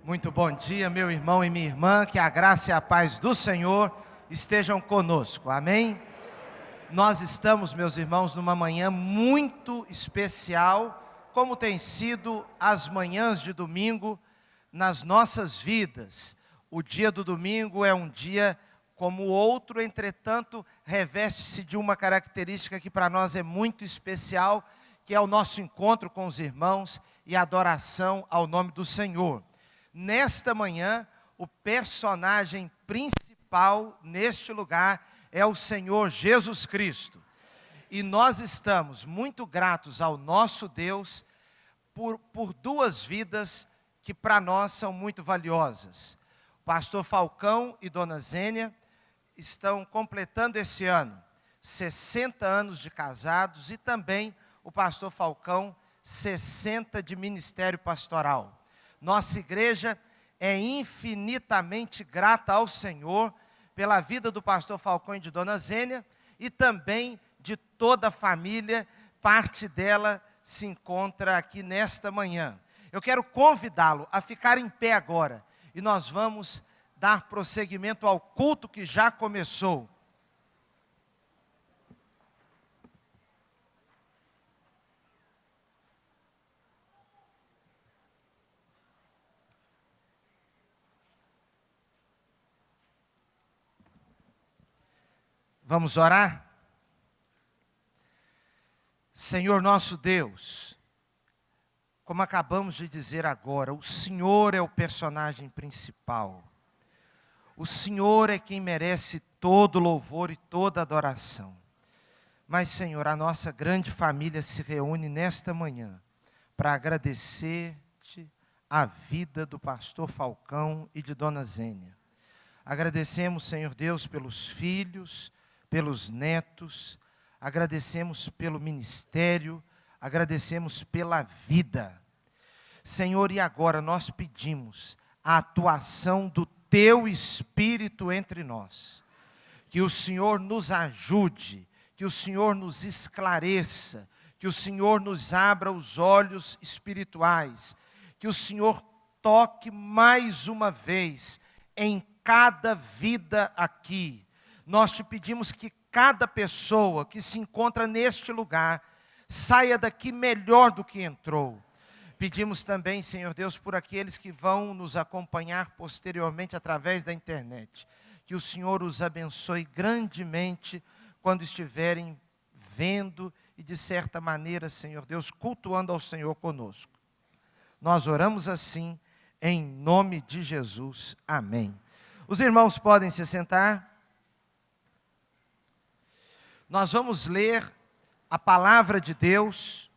Muito bom dia, meu irmão e minha irmã, que a graça e a paz do Senhor estejam conosco, amém? Nós estamos, meus irmãos, numa manhã muito especial, como tem sido as manhãs de domingo nas nossas vidas. O dia do domingo é um dia como o outro, entretanto, reveste-se de uma característica que para nós é muito especial, que é o nosso encontro com os irmãos e adoração ao nome do Senhor. Nesta manhã, o personagem principal neste lugar é o Senhor Jesus Cristo. E nós estamos muito gratos ao nosso Deus por duas vidas que para nós são muito valiosas. O pastor Falcão e dona Zênia estão completando esse ano 60 anos de casados e também o pastor Falcão 60 de ministério pastoral. Nossa igreja é infinitamente grata ao Senhor pela vida do pastor Falcão e de dona Zênia e também de toda a família, parte dela se encontra aqui nesta manhã. Eu quero convidá-lo a ficar em pé agora e nós vamos dar prosseguimento ao culto que já começou. Vamos orar? Senhor nosso Deus, como acabamos de dizer agora, o Senhor é o personagem principal. O Senhor é quem merece todo louvor e toda adoração. Mas, Senhor, a nossa grande família se reúne nesta manhã para agradecer-te a vida do pastor Falcão e de dona Zênia. Agradecemos, Senhor Deus, pelos filhos, pelos netos, agradecemos pelo ministério, agradecemos pela vida. Senhor, e agora nós pedimos a atuação do Teu Espírito entre nós. Que o Senhor nos ajude, que o Senhor nos esclareça, que o Senhor nos abra os olhos espirituais, que o Senhor toque mais uma vez em cada vida aqui. Nós te pedimos que cada pessoa que se encontra neste lugar saia daqui melhor do que entrou. Pedimos também, Senhor Deus, por aqueles que vão nos acompanhar posteriormente através da internet, que o Senhor os abençoe grandemente quando estiverem vendo e, de certa maneira, Senhor Deus, cultuando ao Senhor conosco. Nós oramos assim, em nome de Jesus. Amém. Os irmãos podem se sentar. Nós vamos ler a palavra de Deus,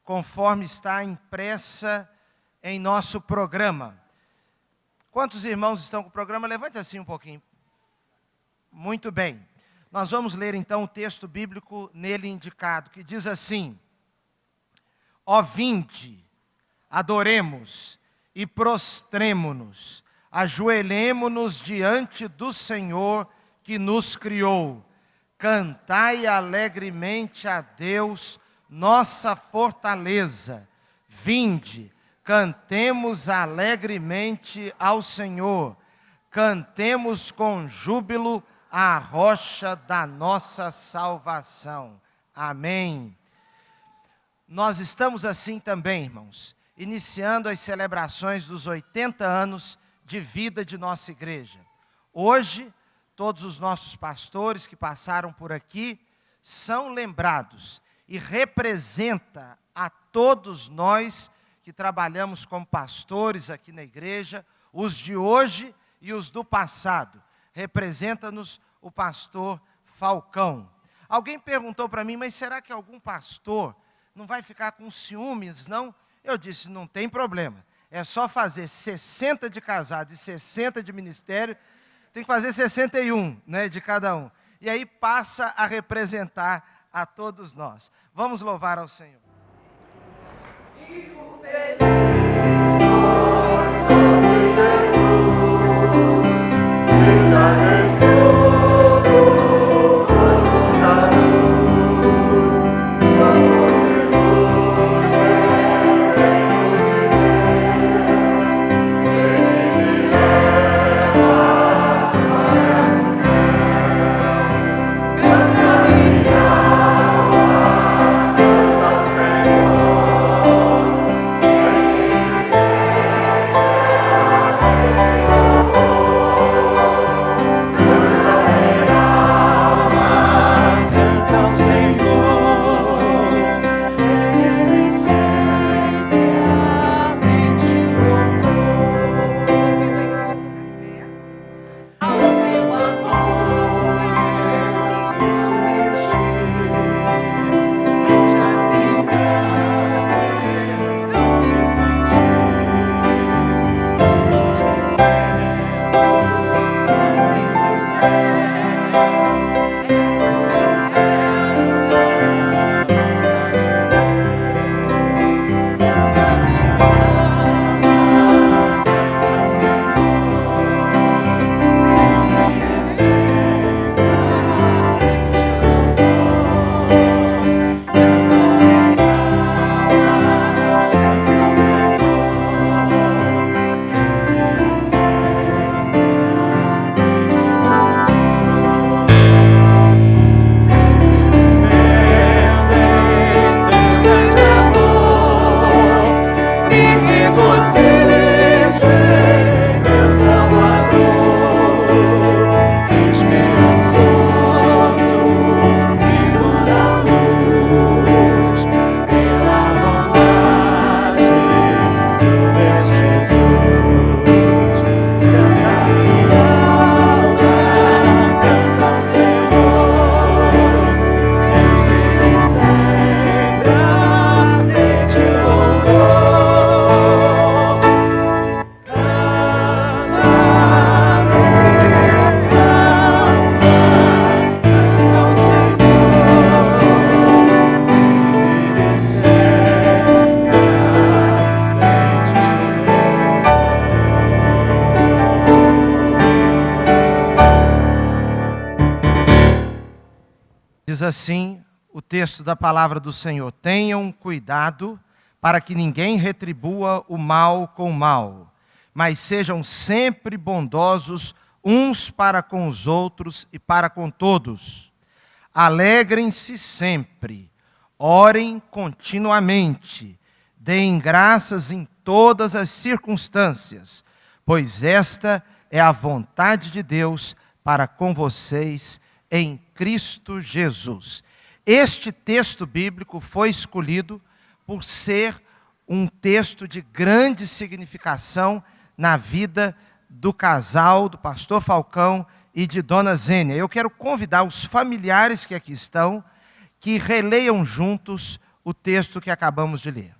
conforme está impressa em nosso programa. Quantos irmãos estão com o programa? Levante assim um pouquinho. Muito bem. Nós vamos ler então o texto bíblico nele indicado, que diz assim: Ó vinde, adoremos e prostremo-nos, ajoelhemo-nos diante do Senhor que nos criou. Cantai alegremente a Deus, nossa fortaleza. Vinde, cantemos alegremente ao Senhor. Cantemos com júbilo a rocha da nossa salvação. Amém. Nós estamos assim também, irmãos, iniciando as celebrações dos 80 anos de vida de nossa igreja. Hoje, todos os nossos pastores que passaram por aqui são lembrados e representa a todos nós que trabalhamos como pastores aqui na igreja, os de hoje e os do passado. Representa-nos o pastor Falcão. Alguém perguntou para mim, mas será que algum pastor não vai ficar com ciúmes, não? Eu disse, não tem problema. É só fazer 60 de casado e 60 de ministério, tem que fazer 61, né, de cada um. E aí passa a representar a todos nós. Vamos louvar ao Senhor. Fico feliz. assim o texto da palavra do Senhor: tenham cuidado para que ninguém retribua o mal com o mal, mas sejam sempre bondosos uns para com os outros e para com todos. Alegrem-se sempre, orem continuamente, deem graças em todas as circunstâncias, pois esta é a vontade de Deus para com vocês em Cristo Jesus. Este texto bíblico foi escolhido por ser um texto de grande significação na vida do casal, do pastor Falcão e de dona Zênia. Eu quero convidar os familiares que aqui estão, que releiam juntos o texto que acabamos de ler.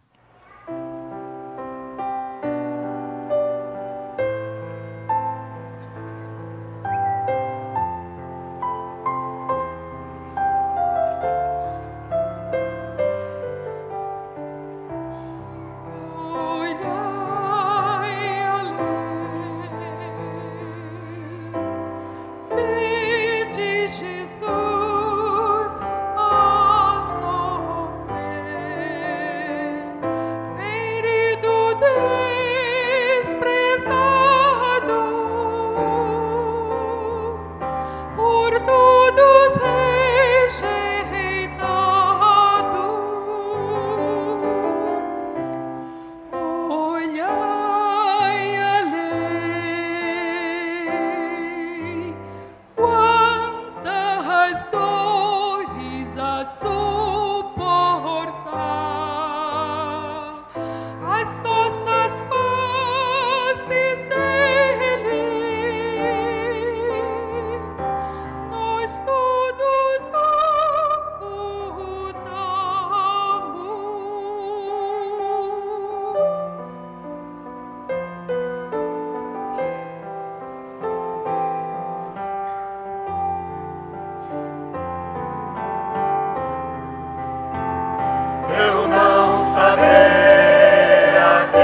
Eu não sabia que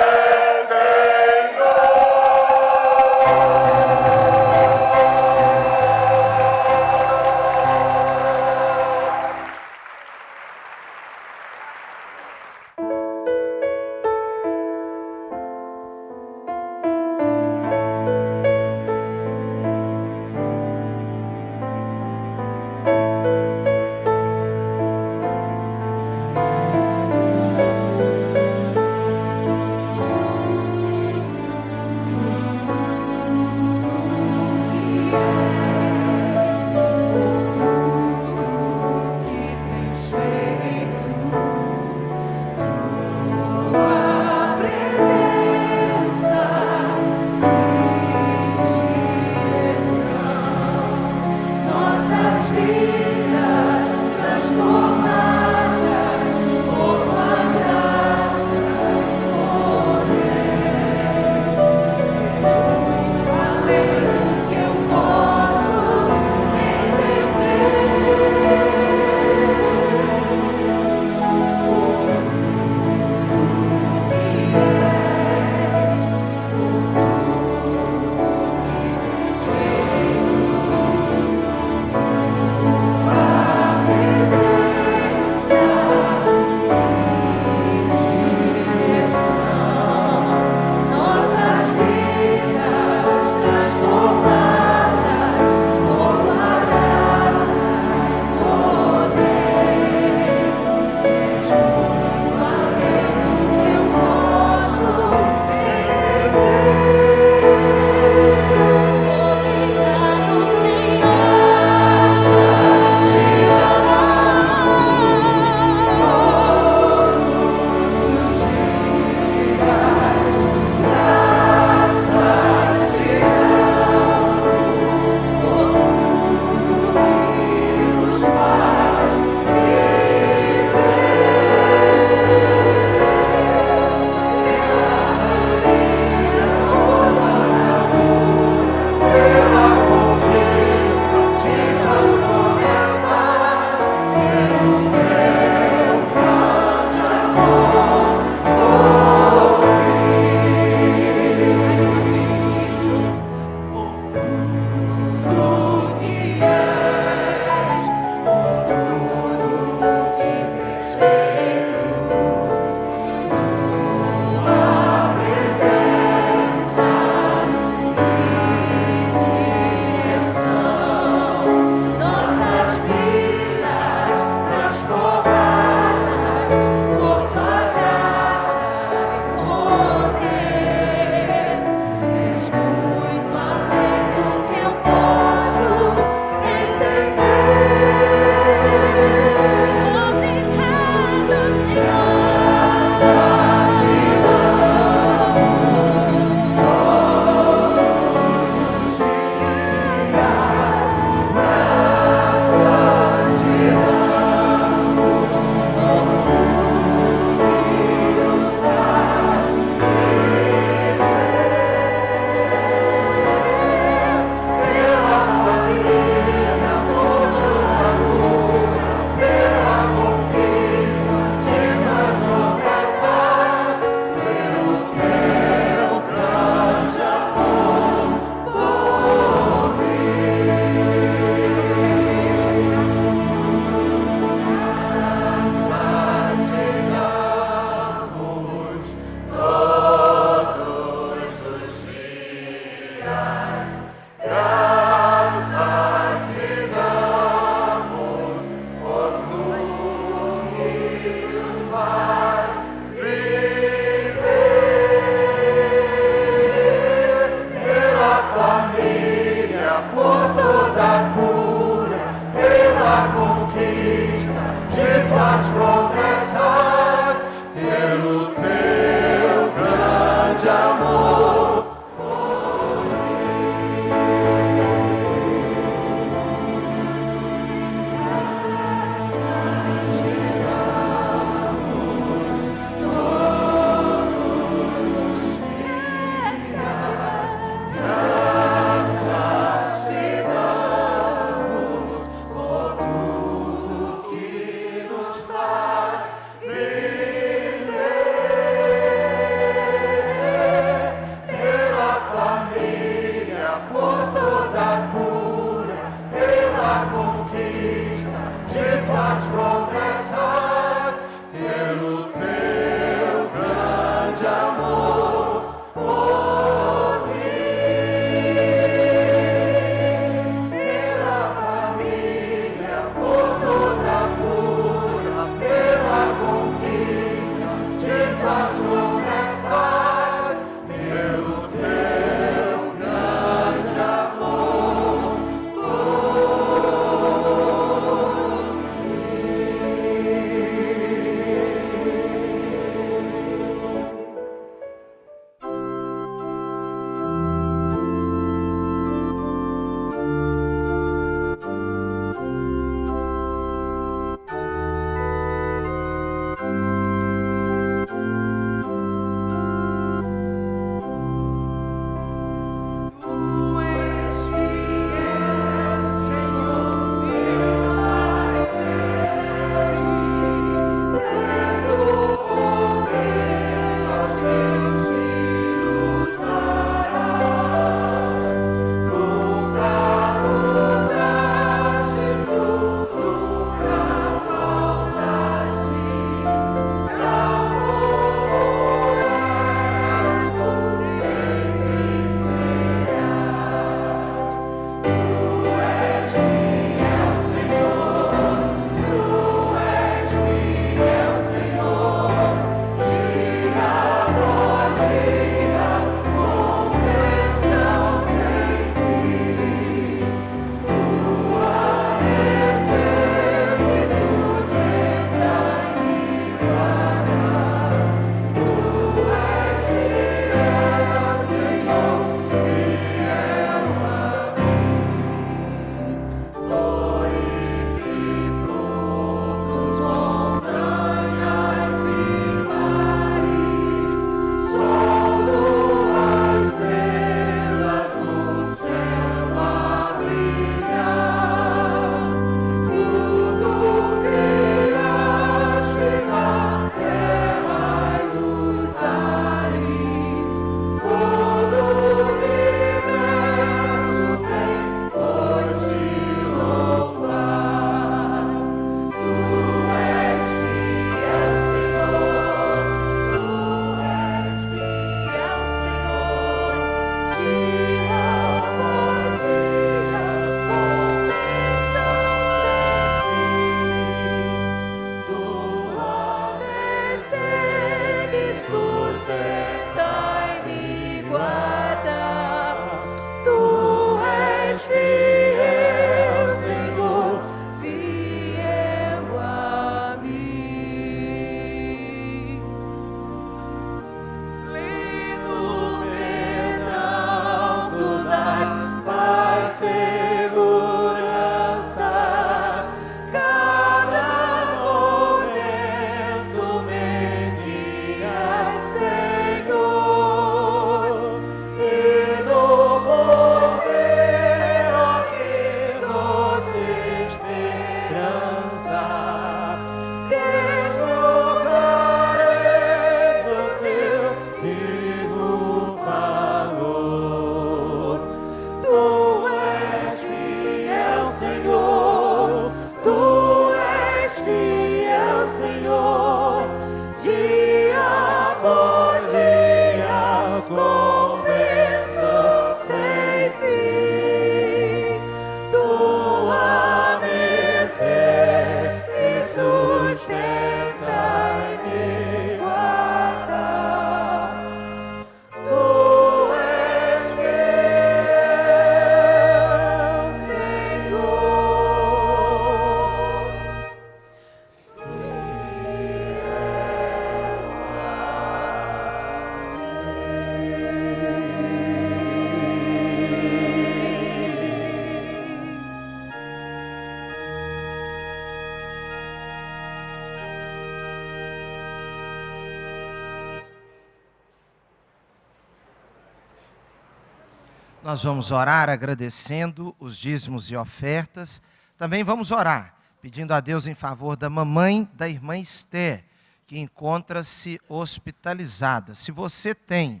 Nós vamos orar agradecendo os dízimos e ofertas. Também vamos orar, pedindo a Deus em favor da mamãe da irmã Esther, que encontra-se hospitalizada. Se você tem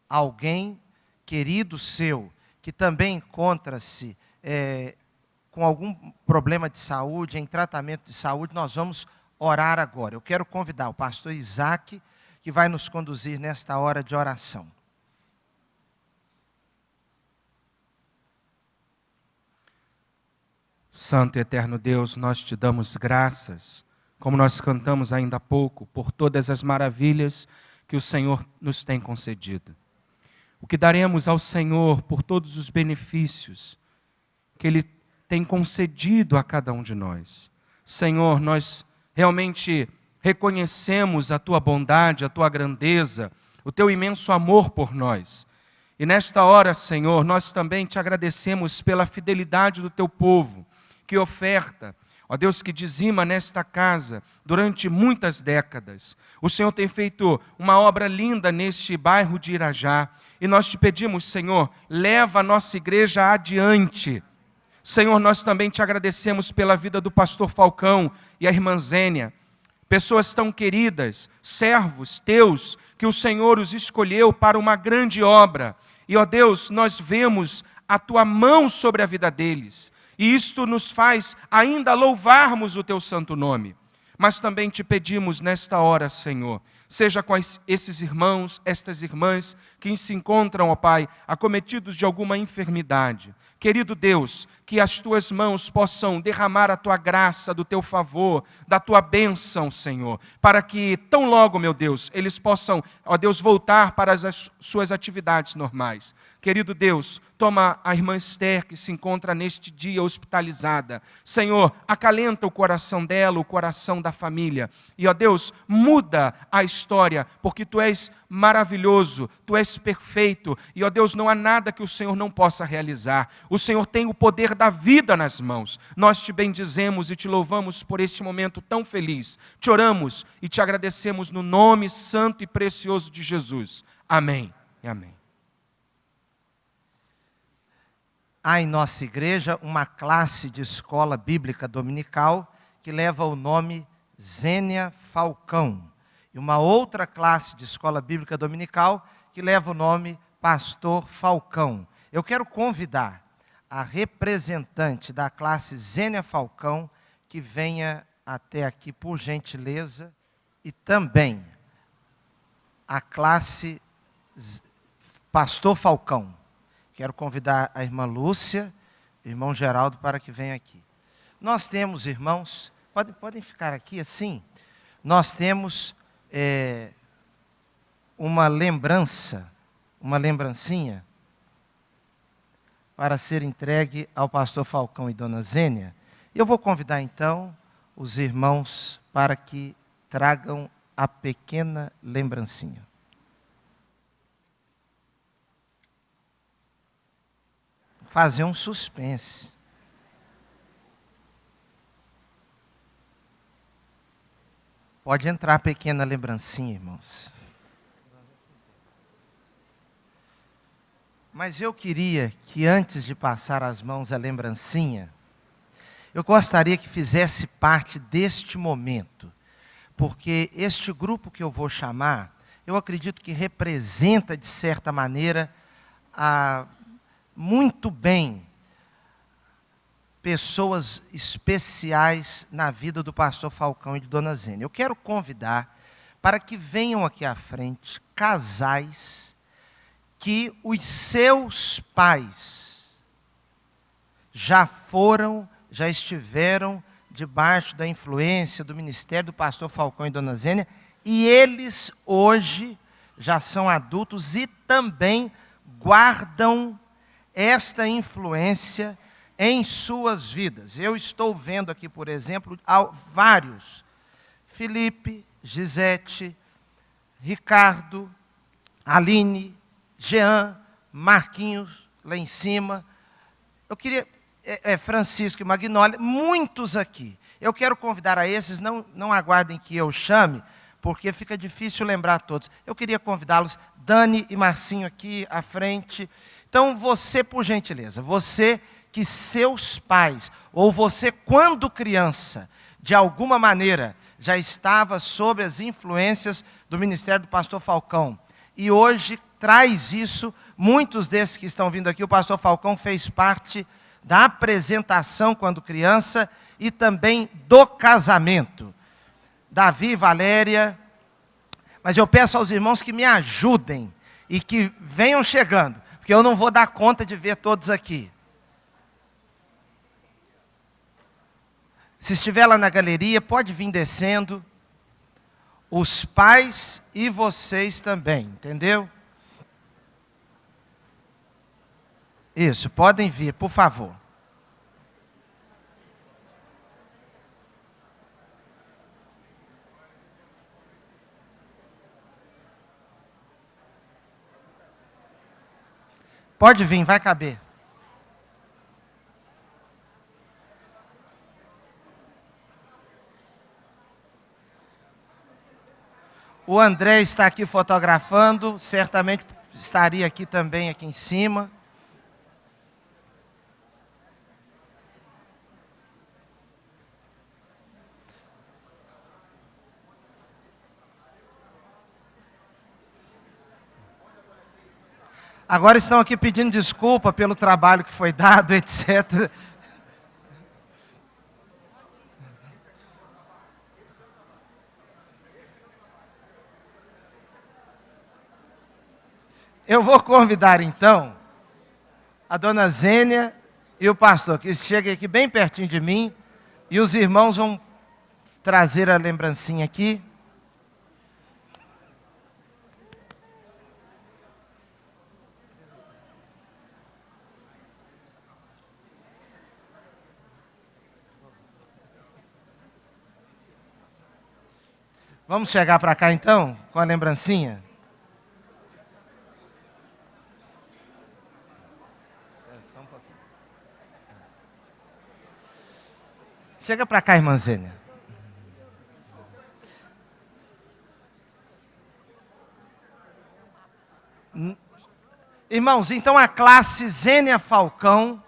alguém querido seu que também encontra-se com algum problema de saúde, em tratamento de saúde, nós vamos orar agora. Eu quero convidar o pastor Isaac, que vai nos conduzir nesta hora de oração. Santo e eterno Deus, nós te damos graças, como nós cantamos ainda há pouco, por todas as maravilhas que o Senhor nos tem concedido. O que daremos ao Senhor por todos os benefícios que Ele tem concedido a cada um de nós. Senhor, nós realmente reconhecemos a Tua bondade, a Tua grandeza, o Teu imenso amor por nós. E nesta hora, Senhor, nós também te agradecemos pela fidelidade do Teu povo, que oferta, ó Deus, que dizima nesta casa durante muitas décadas. O Senhor tem feito uma obra linda neste bairro de Irajá, e nós te pedimos, Senhor, leva a nossa igreja adiante. Senhor, nós também te agradecemos pela vida do pastor Falcão e a irmã Zênia, pessoas tão queridas, servos teus, que o Senhor os escolheu para uma grande obra. E, ó Deus, nós vemos a tua mão sobre a vida deles. E isto nos faz ainda louvarmos o teu santo nome. Mas também te pedimos nesta hora, Senhor, seja com esses irmãos, estas irmãs que se encontram, ó Pai, acometidos de alguma enfermidade. Querido Deus, que as tuas mãos possam derramar a tua graça, do teu favor, da tua bênção, Senhor, para que tão logo, meu Deus, eles possam, ó Deus, voltar para as suas atividades normais. Querido Deus, toma a irmã Esther, que se encontra neste dia hospitalizada. Senhor, acalenta o coração dela, o coração da família. E, ó Deus, muda a história, porque Tu és maravilhoso, Tu és perfeito. E, ó Deus, não há nada que o Senhor não possa realizar. O Senhor tem o poder da vida nas mãos. Nós te bendizemos e te louvamos por este momento tão feliz. Te oramos e te agradecemos no nome santo e precioso de Jesus. Amém e amém. Há em nossa igreja uma classe de escola bíblica dominical que leva o nome Zênia Falcão. E uma outra classe de escola bíblica dominical que leva o nome Pastor Falcão. Eu quero convidar a representante da classe Zênia Falcão que venha até aqui, por gentileza, e também a classe Pastor Falcão. Quero convidar a irmã Lúcia, o irmão Geraldo, para que venham aqui. Nós temos, irmãos, podem ficar aqui assim, nós temos uma lembrancinha, para ser entregue ao pastor Falcão e dona Zênia. Eu vou convidar, então, os irmãos para que tragam a pequena lembrancinha. Fazer um suspense. Pode entrar a pequena lembrancinha, irmãos. Mas eu queria que antes de passar as mãos a lembrancinha, eu gostaria que fizesse parte deste momento, porque este grupo que eu vou chamar, eu acredito que representa, de certa maneira, muito bem pessoas especiais na vida do pastor Falcão e de dona Zênia. Eu quero convidar para que venham aqui à frente casais que os seus pais já estiveram debaixo da influência do ministério do pastor Falcão e dona Zênia, e eles hoje já são adultos e também guardam esta influência em suas vidas. Eu estou vendo aqui, por exemplo, vários. Felipe, Gisete, Ricardo, Aline, Jean, Marquinhos, lá em cima. Eu queria, Francisco e Magnólia, muitos aqui. Eu quero convidar a esses, não aguardem que eu chame, porque fica difícil lembrar todos. Eu queria convidá-los, Dani e Marcinho aqui à frente. Então você, por gentileza, você que seus pais, ou você quando criança, de alguma maneira, já estava sob as influências do ministério do pastor Falcão, e hoje traz isso, muitos desses que estão vindo aqui, o pastor Falcão fez parte da apresentação quando criança, e também do casamento. Davi, Valéria, mas eu peço aos irmãos que me ajudem, e que venham chegando, porque eu não vou dar conta de ver todos aqui. Se estiver lá na galeria, pode vir descendo. Os pais e vocês também, entendeu? Isso, podem vir, por favor. Pode vir, vai caber. O André está aqui fotografando, certamente estaria aqui também, aqui em cima. Agora estão aqui pedindo desculpa pelo trabalho que foi dado, etc. Eu vou convidar então a dona Zênia e o pastor, que cheguem aqui bem pertinho de mim, e os irmãos vão trazer a lembrancinha aqui. Vamos chegar para cá então, com a lembrancinha? Chega para cá, irmã Zênia. Irmãos, então a classe Zênia Falcão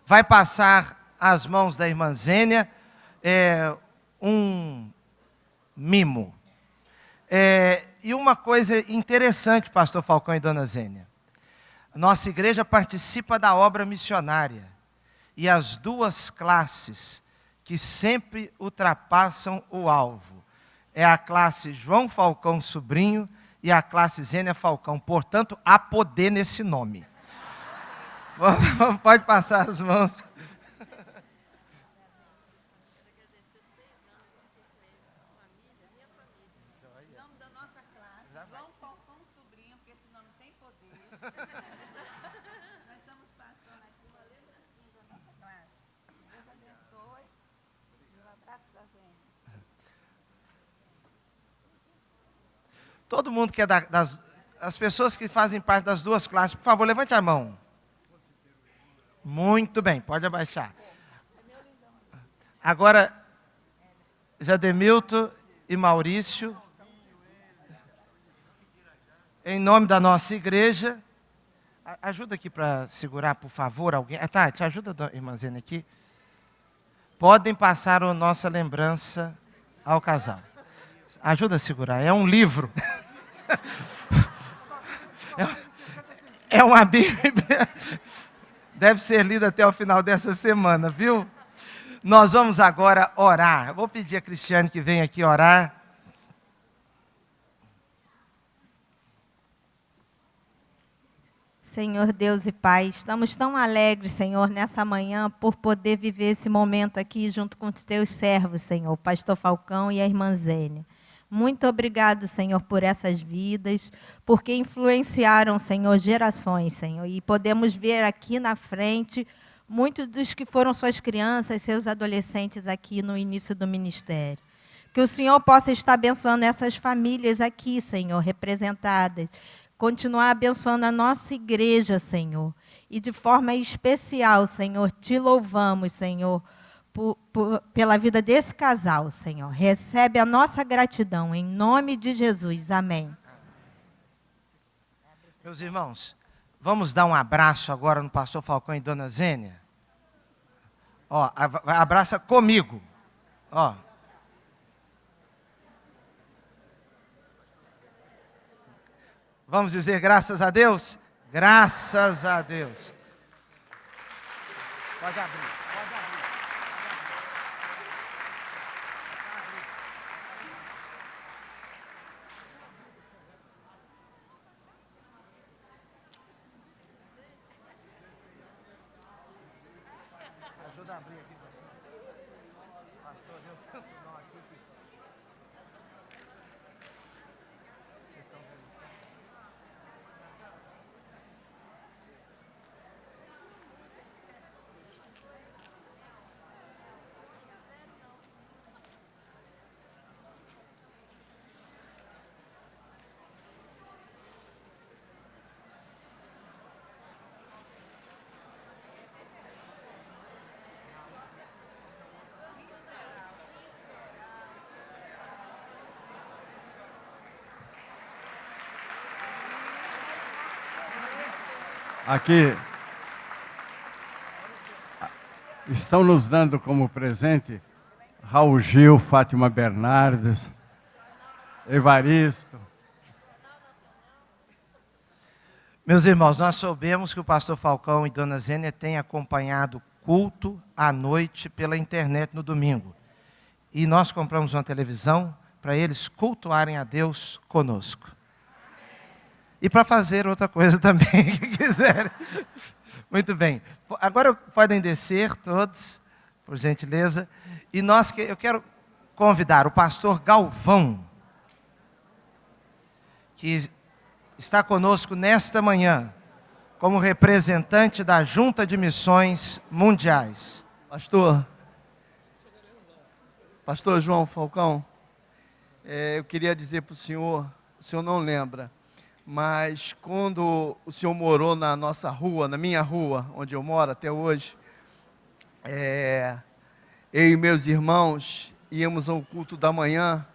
vai passar às mãos da irmã Zênia um mimo. E uma coisa interessante, pastor Falcão e dona Zênia. Nossa igreja participa da obra missionária. E as duas classes que sempre ultrapassam o alvo é a classe João Falcão Sobrinho e a classe Zênia Falcão. Portanto, há poder nesse nome. Pode passar as mãos. Nós estamos passando aqui uma lembrancinha da nossa classe. Deus abençoe. Um abraço da Zênia. Todo mundo que é as pessoas que fazem parte das duas classes, por favor, levante a mão. Muito bem, pode abaixar. Agora, Jademilton e Maurício, em nome da nossa igreja, ajuda aqui para segurar, por favor, alguém. Tati, ajuda a irmã Zênia aqui. Podem passar a nossa lembrança ao casal. Ajuda a segurar, é um livro. É uma Bíblia. Deve ser lida até o final dessa semana, viu? Nós vamos agora orar. Eu vou pedir a Cristiane que venha aqui orar. Senhor Deus e Pai, estamos tão alegres, Senhor, nessa manhã, por poder viver esse momento aqui junto com os teus servos, Senhor, o pastor Falcão e a irmã Zênia. Muito obrigado, Senhor, por essas vidas, porque influenciaram, Senhor, gerações, Senhor, e podemos ver aqui na frente muitos dos que foram suas crianças, seus adolescentes aqui no início do ministério. Que o Senhor possa estar abençoando essas famílias aqui, Senhor, representadas. Continuar abençoando a nossa igreja, Senhor. E de forma especial, Senhor, te louvamos, Senhor, pela vida desse casal, Senhor. Recebe a nossa gratidão, em nome de Jesus. Amém. Meus irmãos, Vamos dar um abraço agora no pastor Falcão e dona Zênia? Ó, abraça comigo. Ó. Vamos dizer graças a Deus? Graças a Deus. Pode abrir, pode abrir. Ajuda a abrir aqui, pastor. Pastor, deu tanto nó aqui que... Vocês estão vendo? Aqui estão nos dando como presente Raul Gil, Fátima Bernardes, Evaristo. Meus irmãos, nós soubemos que o pastor Falcão e dona Zênia têm acompanhado o culto à noite pela internet no domingo. E nós compramos uma televisão para eles cultuarem a Deus conosco. E para fazer outra coisa também, que quiserem. Muito bem. Agora podem descer todos, por gentileza. E eu quero convidar o pastor Galvão, que está conosco nesta manhã, como representante da Junta de Missões Mundiais. Pastor João Falcão, eu queria dizer para o senhor não lembra, mas quando o senhor morou na nossa rua, na minha rua, onde eu moro até hoje, eu e meus irmãos íamos ao culto da manhã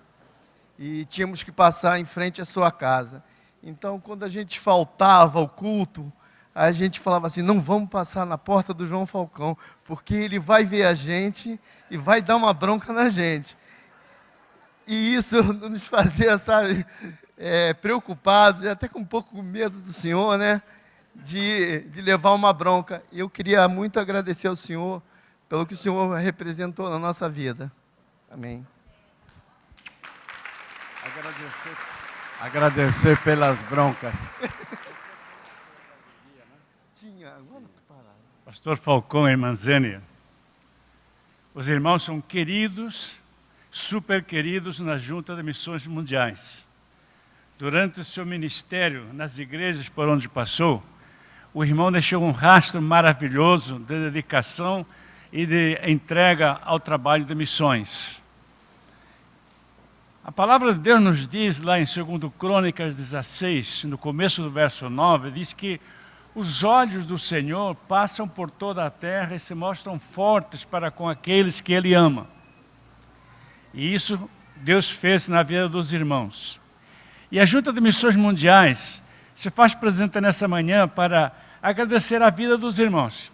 e tínhamos que passar em frente à sua casa. Então, quando a gente faltava ao culto, a gente falava assim, não vamos passar na porta do João Falcão, porque ele vai ver a gente e vai dar uma bronca na gente. E isso nos fazia, sabe, preocupados, e até com um pouco medo do senhor, né, de levar uma bronca. E eu queria muito agradecer ao senhor pelo que o senhor representou na nossa vida. Amém. Agradecer pelas broncas. Pastor Falcão e irmã Zênia, os irmãos são queridos, super queridos na Junta de Missões Mundiais. Durante o seu ministério nas igrejas por onde passou, o irmão deixou um rastro maravilhoso de dedicação e de entrega ao trabalho de missões. A palavra de Deus nos diz lá em 2 Crônicas 16, no começo do verso 9, diz que os olhos do Senhor passam por toda a terra e se mostram fortes para com aqueles que Ele ama. E isso Deus fez na vida dos irmãos. E a Junta de Missões Mundiais se faz presente nessa manhã para agradecer a vida dos irmãos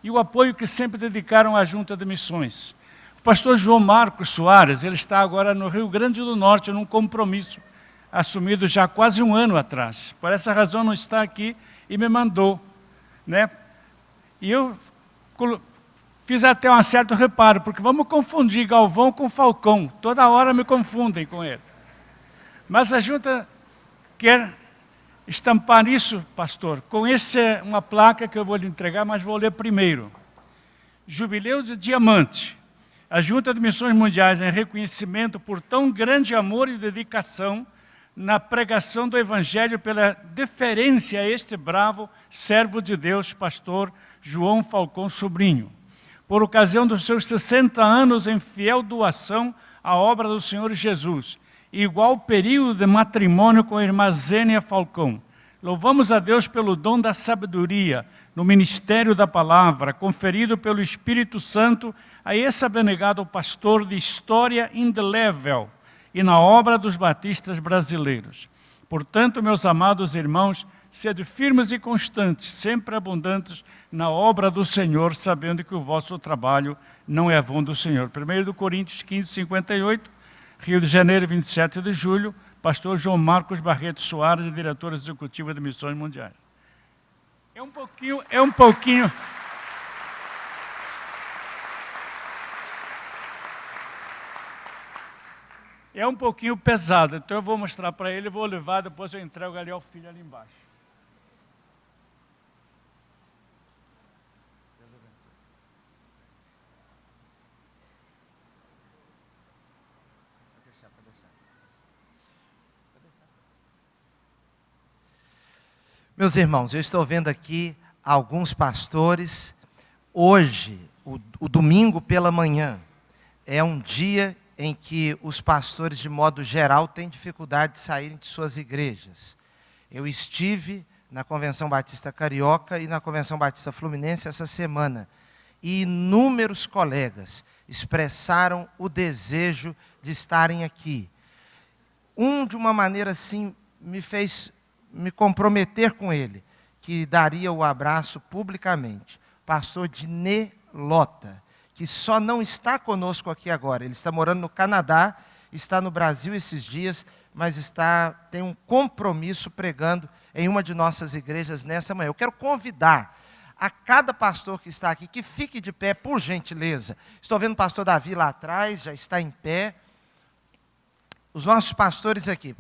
e o apoio que sempre dedicaram à Junta de Missões. O pastor João Marcos Soares, ele está agora no Rio Grande do Norte, num compromisso assumido já há quase um ano atrás. Por essa razão não está aqui e me mandou, né? E eu fiz até um certo reparo, porque vamos confundir Galvão com Falcão. Toda hora me confundem com ele. Mas a junta quer estampar isso, pastor, com uma placa que eu vou lhe entregar, mas vou ler primeiro. Jubileu de Diamante. A Junta de Missões Mundiais, em reconhecimento por tão grande amor e dedicação na pregação do Evangelho pela deferência a este bravo servo de Deus, pastor João Falcão Sobrinho, por ocasião dos seus 60 anos em fiel doação à obra do Senhor Jesus, igual período de matrimônio com a irmã Zênia Falcão. Louvamos a Deus pelo dom da sabedoria no ministério da palavra, conferido pelo Espírito Santo a esse abnegado pastor de história indelével e na obra dos batistas brasileiros. Portanto, meus amados irmãos, sede firmes e constantes, sempre abundantes na obra do Senhor, sabendo que o vosso trabalho não é vão do Senhor. 1 Coríntios 15, 58, Rio de Janeiro, 27 de julho, pastor João Marcos Barreto Soares, diretor executivo de Missões Mundiais. É um pouquinho pesado, então eu vou mostrar para ele, vou levar, depois eu entrego ali ao filho ali embaixo. Meus irmãos, eu estou vendo aqui alguns pastores. Hoje, o domingo pela manhã, é um dia em que os pastores, de modo geral, têm dificuldade de saírem de suas igrejas. Eu estive na Convenção Batista Carioca e na Convenção Batista Fluminense essa semana, e inúmeros colegas expressaram o desejo de estarem aqui. De uma maneira assim, me fez me comprometer com ele, que daria o abraço publicamente. Pastor Diné Lota, que só não está conosco aqui agora. Ele está morando no Canadá, está no Brasil esses dias, mas tem um compromisso pregando em uma de nossas igrejas nessa manhã. Eu quero convidar a cada pastor que está aqui, que fique de pé, por gentileza. Estou vendo o pastor Davi lá atrás, já está em pé. Os nossos pastores aqui.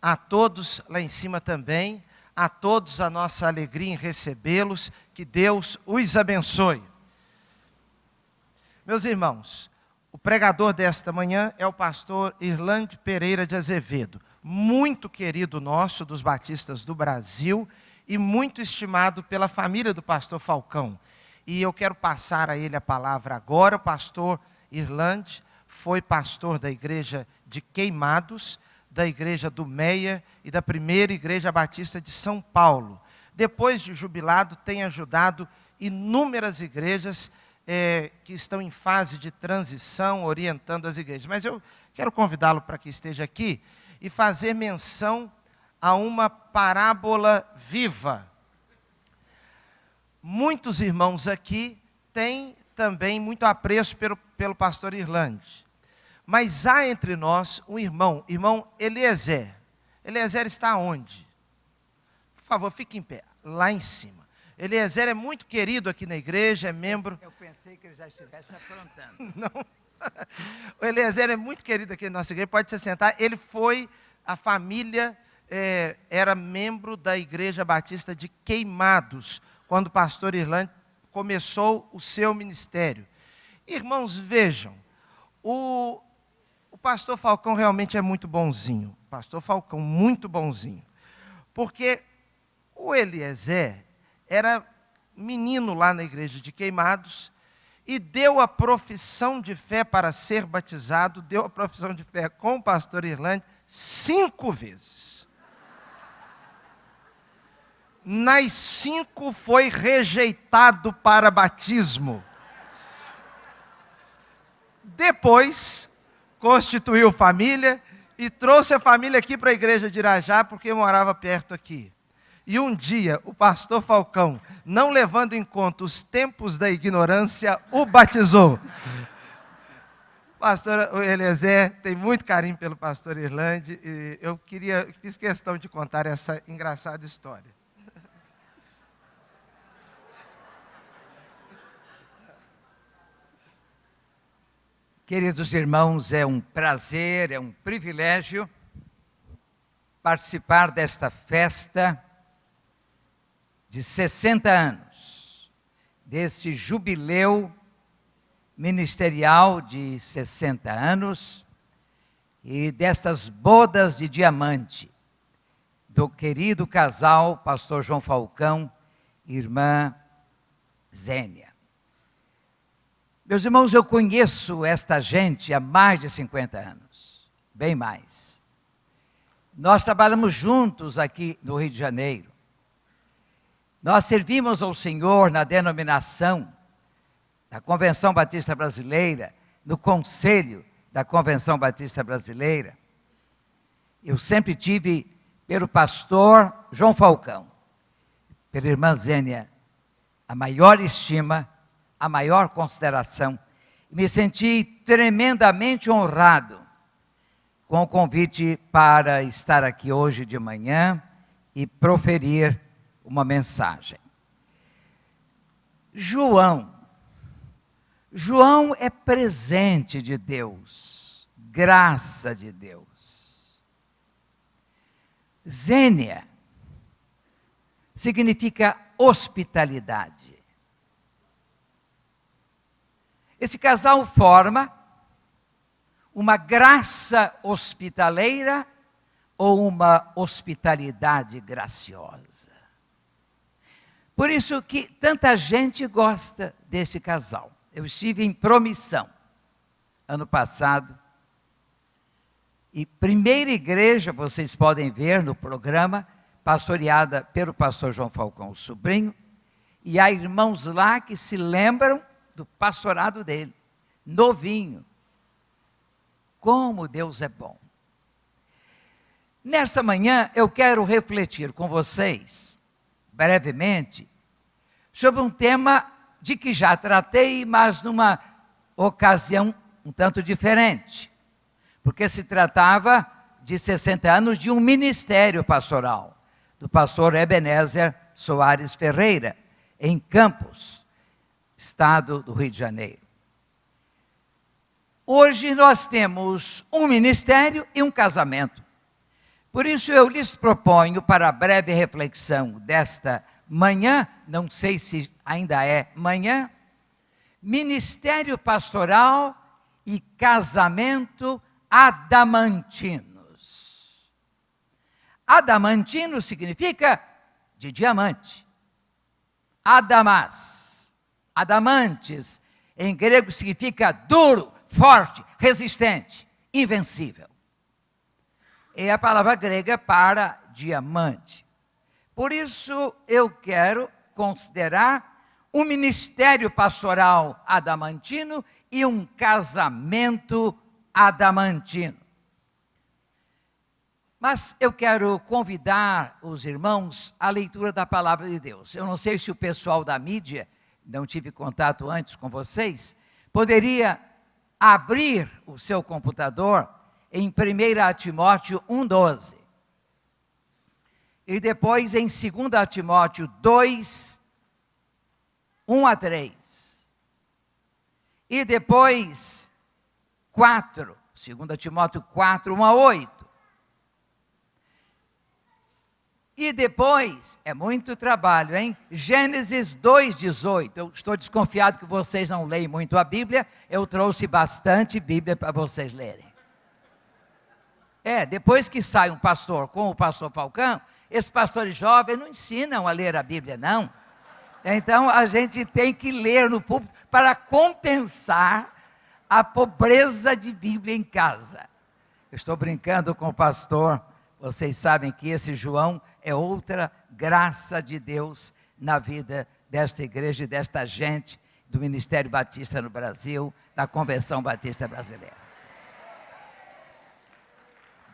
A todos lá em cima também, a todos a nossa alegria em recebê-los, que Deus os abençoe. Meus irmãos, o pregador desta manhã é o pastor Irlande Pereira de Azevedo, muito querido nosso dos batistas do Brasil e muito estimado pela família do pastor Falcão. E eu quero passar a ele a palavra agora. O pastor Irlande foi pastor da igreja de Queimados, da igreja do Meia e da primeira igreja batista de São Paulo. Depois de jubilado, tem ajudado inúmeras igrejas que estão em fase de transição, orientando as igrejas. Mas eu quero convidá-lo para que esteja aqui e fazer menção a uma parábola viva. Muitos irmãos aqui têm também muito apreço pelo pastor Irlande. Mas há entre nós um irmão Eliezer. Eliezer está onde? Por favor, fique em pé, lá em cima. Eliezer é muito querido aqui na igreja, é membro... Eu pensei que ele já estivesse aprontando. Não. O Eliezer é muito querido aqui na nossa igreja, pode se sentar. A família era membro da Igreja Batista de Queimados, quando o pastor Irlande começou o seu ministério. Irmãos, vejam, o pastor Falcão realmente é muito bonzinho. Pastor Falcão, muito bonzinho. Porque o Eliezer era menino lá na igreja de Queimados e deu a profissão de fé para ser batizado, deu a profissão de fé com o pastor Irlande 5 vezes. Nas 5 foi rejeitado para batismo. Depois, constituiu família e trouxe a família aqui para a igreja de Irajá, porque morava perto aqui. E um dia, o pastor Falcão, não levando em conta os tempos da ignorância, o batizou. O pastor Eliezer tem muito carinho pelo pastor Irlande, e eu fiz questão de contar essa engraçada história. Queridos irmãos, é um prazer, é um privilégio participar desta festa de 60 anos, deste jubileu ministerial de 60 anos e destas bodas de diamante do querido casal pastor João Falcão e irmã Zênia. Meus irmãos, eu conheço esta gente há mais de 50 anos, bem mais. Nós trabalhamos juntos aqui no Rio de Janeiro. Nós servimos ao Senhor na denominação da Convenção Batista Brasileira, no Conselho da Convenção Batista Brasileira. eu sempre tive pelo pastor João Falcão, pela irmã Zênia, a maior estima, a maior consideração. Me senti tremendamente honrado com o convite para estar aqui hoje de manhã e proferir uma mensagem. João é presente de Deus, graça de Deus. Zênia significa hospitalidade. Esse casal forma uma graça hospitaleira ou uma hospitalidade graciosa. Por isso que tanta gente gosta desse casal. Eu estive em Promissão, ano passado, e primeira igreja, vocês podem ver no programa, pastoreada pelo pastor João Falcão, o sobrinho, e há irmãos lá que se lembram do pastorado dele, novinho. Como Deus é bom. Nesta manhã eu quero refletir com vocês, brevemente, sobre um tema de que já tratei, mas numa ocasião um tanto diferente, porque se tratava de 60 anos de um ministério pastoral, do pastor Ebenezer Soares Ferreira, em Campos, estado do Rio de Janeiro. Hoje nós temos um ministério e um casamento. Por isso eu lhes proponho, para a breve reflexão desta manhã, não sei se ainda é manhã, ministério pastoral e casamento adamantinos. Adamantino significa de diamante. Adamas, adamantes, em grego significa duro, forte, resistente, invencível. É a palavra grega para diamante. Por isso eu quero considerar um ministério pastoral adamantino e um casamento adamantino. Mas eu quero convidar os irmãos à leitura da palavra de Deus. Eu não sei se o pessoal da mídia, não tive contato antes com vocês, poderia abrir o seu computador em 1 Timóteo 1,12. E depois em 2 Timóteo 2, 1 a 3. E depois 4, 2 Timóteo 4, 1 a 8. E depois, é muito trabalho, hein? Gênesis 2,18. Eu estou desconfiado que vocês não leem muito a Bíblia. Eu trouxe bastante Bíblia para vocês lerem. Depois que sai um pastor como o pastor Falcão, esses pastores jovens não ensinam a ler a Bíblia, não. Então, a gente tem que ler no púlpito para compensar a pobreza de Bíblia em casa. Eu estou brincando com o pastor. Vocês sabem que esse João é outra graça de Deus na vida desta igreja e desta gente, do Ministério Batista no Brasil, da Convenção Batista Brasileira.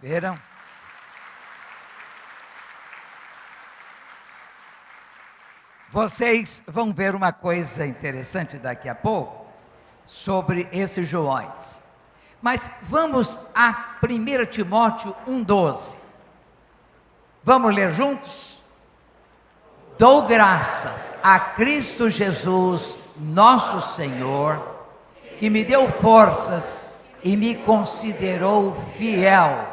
Viram? Vocês vão ver uma coisa interessante daqui a pouco sobre esses Joões. Mas vamos a 1 Timóteo 1,12. Vamos ler juntos? Dou graças a Cristo Jesus, nosso Senhor, que me deu forças e me considerou fiel,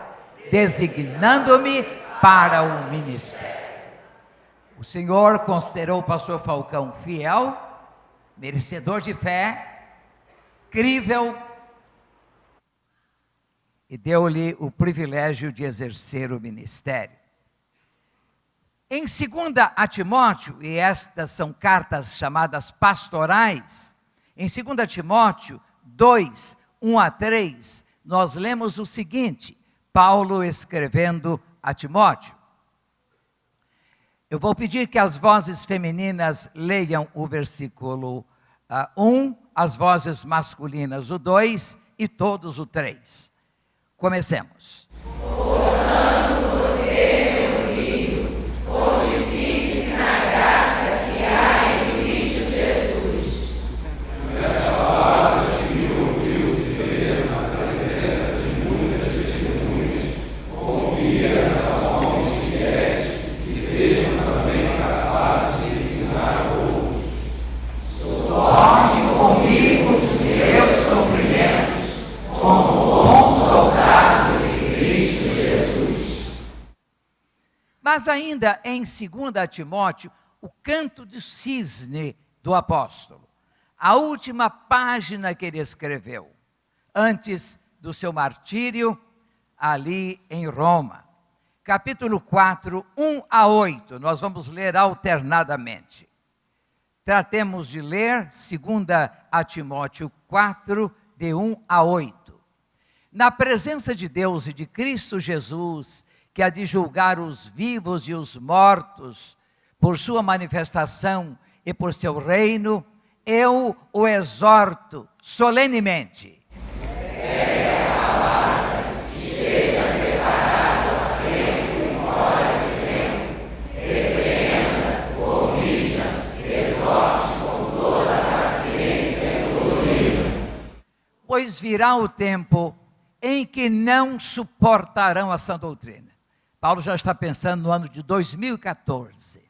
designando-me para o ministério. O Senhor considerou o pastor Falcão fiel, merecedor de fé, crível, e deu-lhe o privilégio de exercer o ministério. Em 2 Timóteo, e estas são cartas chamadas pastorais, em 2 Timóteo 2, 1 a 3, nós lemos o seguinte, Paulo escrevendo a Timóteo. Eu vou pedir que as vozes femininas leiam o versículo 1, as vozes masculinas o 2 e todos o 3. Comecemos. Mas ainda em 2 Timóteo, o canto de cisne do apóstolo, a última página que ele escreveu, antes do seu martírio, ali em Roma. Capítulo 4, 1 a 8, nós vamos ler alternadamente. Tratemos de ler 2 Timóteo 4, de 1 a 8. Na presença de Deus e de Cristo Jesus, que há de julgar os vivos e os mortos, por sua manifestação e por seu reino, eu o exorto solenemente. Pois virá o tempo em que não suportarão a sã doutrina. Paulo já está pensando no ano de 2014.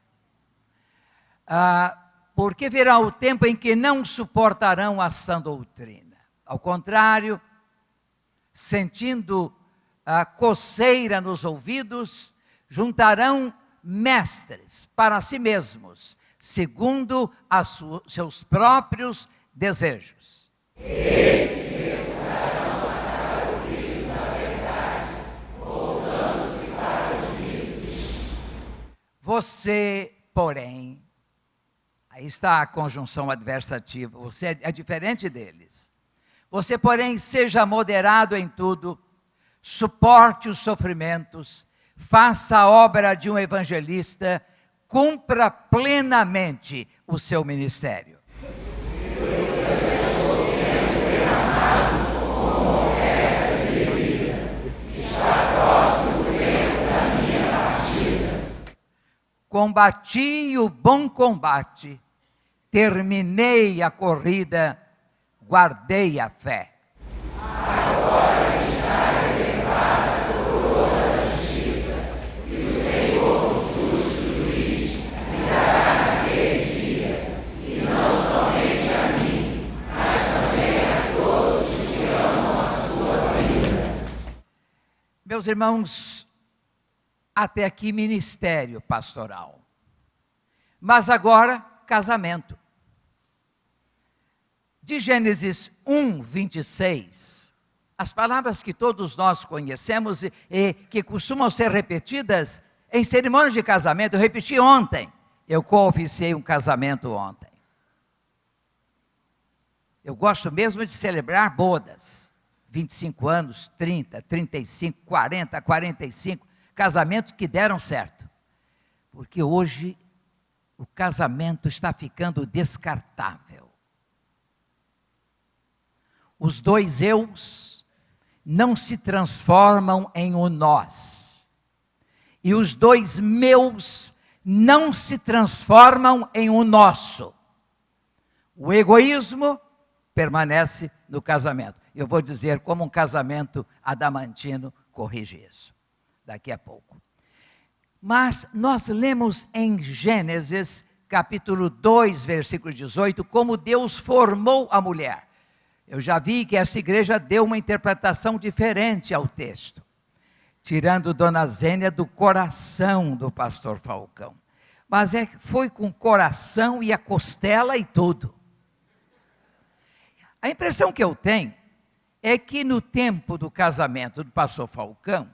Porque virá o tempo em que não suportarão a sã doutrina. Ao contrário, sentindo a coceira nos ouvidos, juntarão mestres para si mesmos, segundo seus próprios desejos. Você, porém, aí está a conjunção adversativa, você é diferente deles. Você, porém, seja moderado em tudo, suporte os sofrimentos, faça a obra de um evangelista, cumpra plenamente o seu ministério. Combati o bom combate, terminei a corrida, guardei a fé. Agora está reservada a coroa da justiça, que o Senhor, justo juiz, me dará naquele dia, e não somente a mim, mas também a todos os que amam a sua vida. Meus irmãos, até aqui ministério pastoral. Mas agora, casamento. De Gênesis 1, 26, as palavras que todos nós conhecemos e que costumam ser repetidas em cerimônias de casamento, eu repeti ontem. Eu co-oficiei um casamento ontem. Eu gosto mesmo de celebrar bodas. 25 anos, 30, 35, 40, 45... casamentos que deram certo, porque hoje o casamento está ficando descartável. Os dois eus não se transformam em um nós, e os dois meus não se transformam em um nosso. O egoísmo permanece no casamento. Eu vou dizer como um casamento adamantino corrige isso daqui a pouco. Mas nós lemos em Gênesis, capítulo 2, versículo 18, como Deus formou a mulher. Eu já vi que essa igreja deu uma interpretação diferente ao texto, tirando Dona Zênia do coração do pastor Falcão. Mas foi com coração e a costela e tudo. A impressão que eu tenho é que no tempo do casamento do pastor Falcão,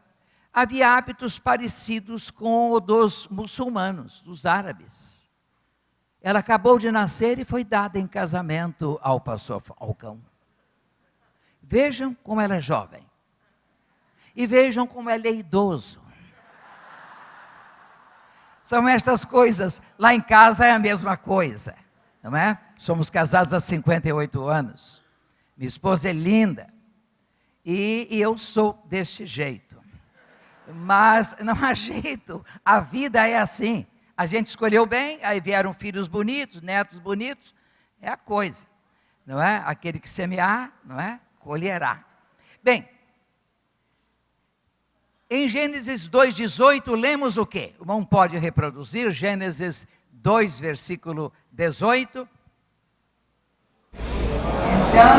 havia hábitos parecidos com os dos muçulmanos, dos árabes. Ela acabou de nascer e foi dada em casamento ao pastor Falcão. Vejam como ela é jovem. E vejam como ele é idoso. São estas coisas. Lá em casa é a mesma coisa, não é? Somos casados há 58 anos. Minha esposa é linda. E eu sou deste jeito. Mas não há jeito, a vida é assim. A gente escolheu bem, aí vieram filhos bonitos, netos bonitos, é a coisa, não é? Aquele que semear, não é? Colherá. Bem, em Gênesis 2,18, lemos o quê? O irmão pode reproduzir, Gênesis 2, versículo 18. Então,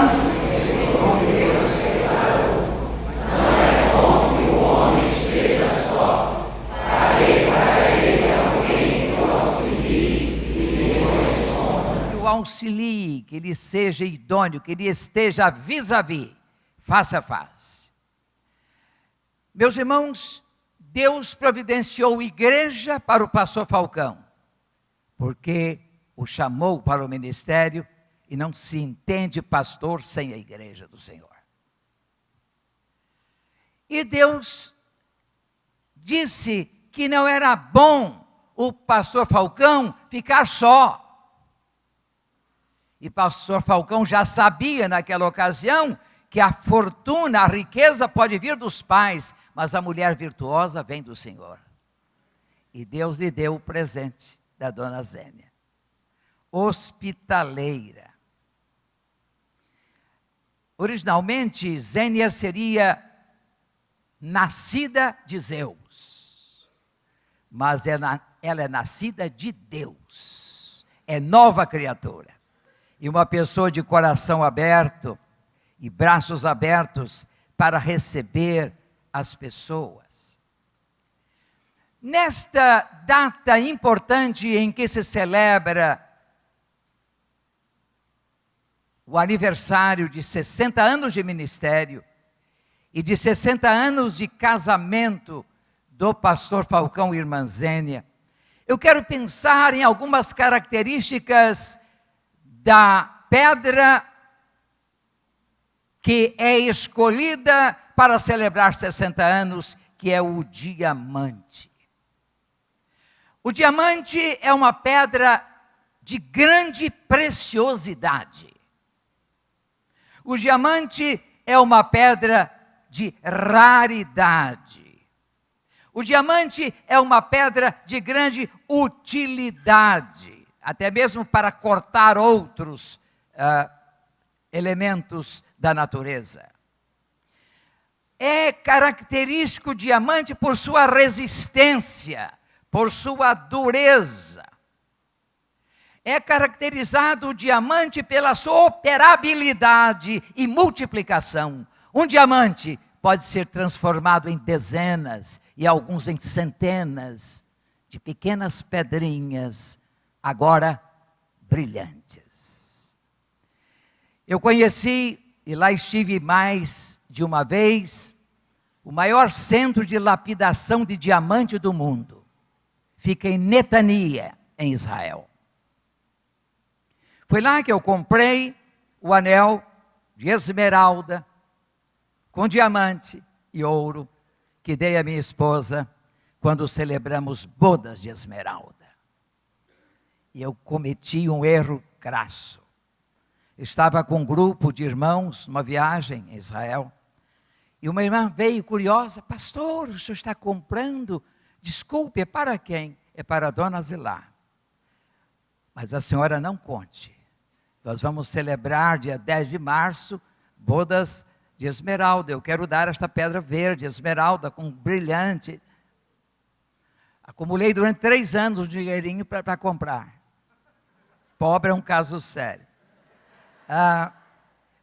não é bom que o homem esteja só, farei para auxilie, que lhe seja idôneo, que lhe esteja vis-à-vis, face a face. Meus irmãos, Deus providenciou igreja para o pastor Falcão, porque o chamou para o ministério e não se entende pastor sem a igreja do Senhor. E Deus disse que não era bom o pastor Falcão ficar só. E pastor Falcão já sabia naquela ocasião que a fortuna, a riqueza pode vir dos pais, mas a mulher virtuosa vem do Senhor. E Deus lhe deu o presente da dona Zênia. Hospitaleira. Originalmente, Zênia seria nascida de Zeus, mas ela é nascida de Deus, é nova criatura. E uma pessoa de coração aberto e braços abertos para receber as pessoas. Nesta data importante em que se celebra o aniversário de 60 anos de ministério e de 60 anos de casamento do pastor Falcão e irmã Zênia, eu quero pensar em algumas características da pedra que é escolhida para celebrar 60 anos, que é o diamante. O diamante é uma pedra de grande preciosidade. O diamante é uma pedra de raridade. O diamante é uma pedra de grande utilidade, até mesmo para cortar outros elementos da natureza. É característico o diamante por sua resistência, por sua dureza. É caracterizado o diamante pela sua operabilidade e multiplicação. Um diamante pode ser transformado em dezenas e alguns em centenas de pequenas pedrinhas, agora brilhantes. Eu conheci, e lá estive mais de uma vez, o maior centro de lapidação de diamante do mundo. Fica em Netania, em Israel. Foi lá que eu comprei o anel de esmeralda, com diamante e ouro, que dei à minha esposa quando celebramos bodas de esmeralda. E eu cometi um erro crasso. Estava com um grupo de irmãos numa viagem em Israel, e uma irmã veio curiosa: pastor, o senhor está comprando? Desculpe, é para quem? É para a dona Zilá. Mas a senhora não conte. Nós vamos celebrar dia 10 de março, bodas de esmeralda. Eu quero dar esta pedra verde, esmeralda, com brilhante. Acumulei durante 3 anos um dinheirinho para comprar. Pobre é um caso sério.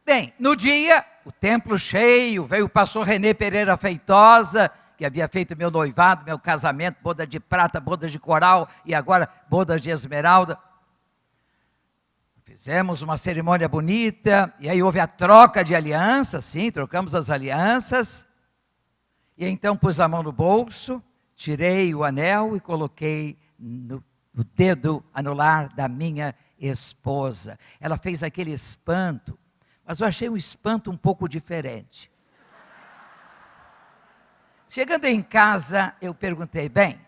Bem, no dia, o templo cheio, veio o pastor Renê Pereira Feitosa, que havia feito meu noivado, meu casamento, boda de prata, boda de coral e agora boda de esmeralda. Fizemos uma cerimônia bonita, e aí houve a troca de alianças, sim, trocamos as alianças. E então pus a mão no bolso, tirei o anel e coloquei no dedo anular da minha esposa. Ela fez aquele espanto, mas eu achei um espanto um pouco diferente. Chegando em casa, eu perguntei: bem,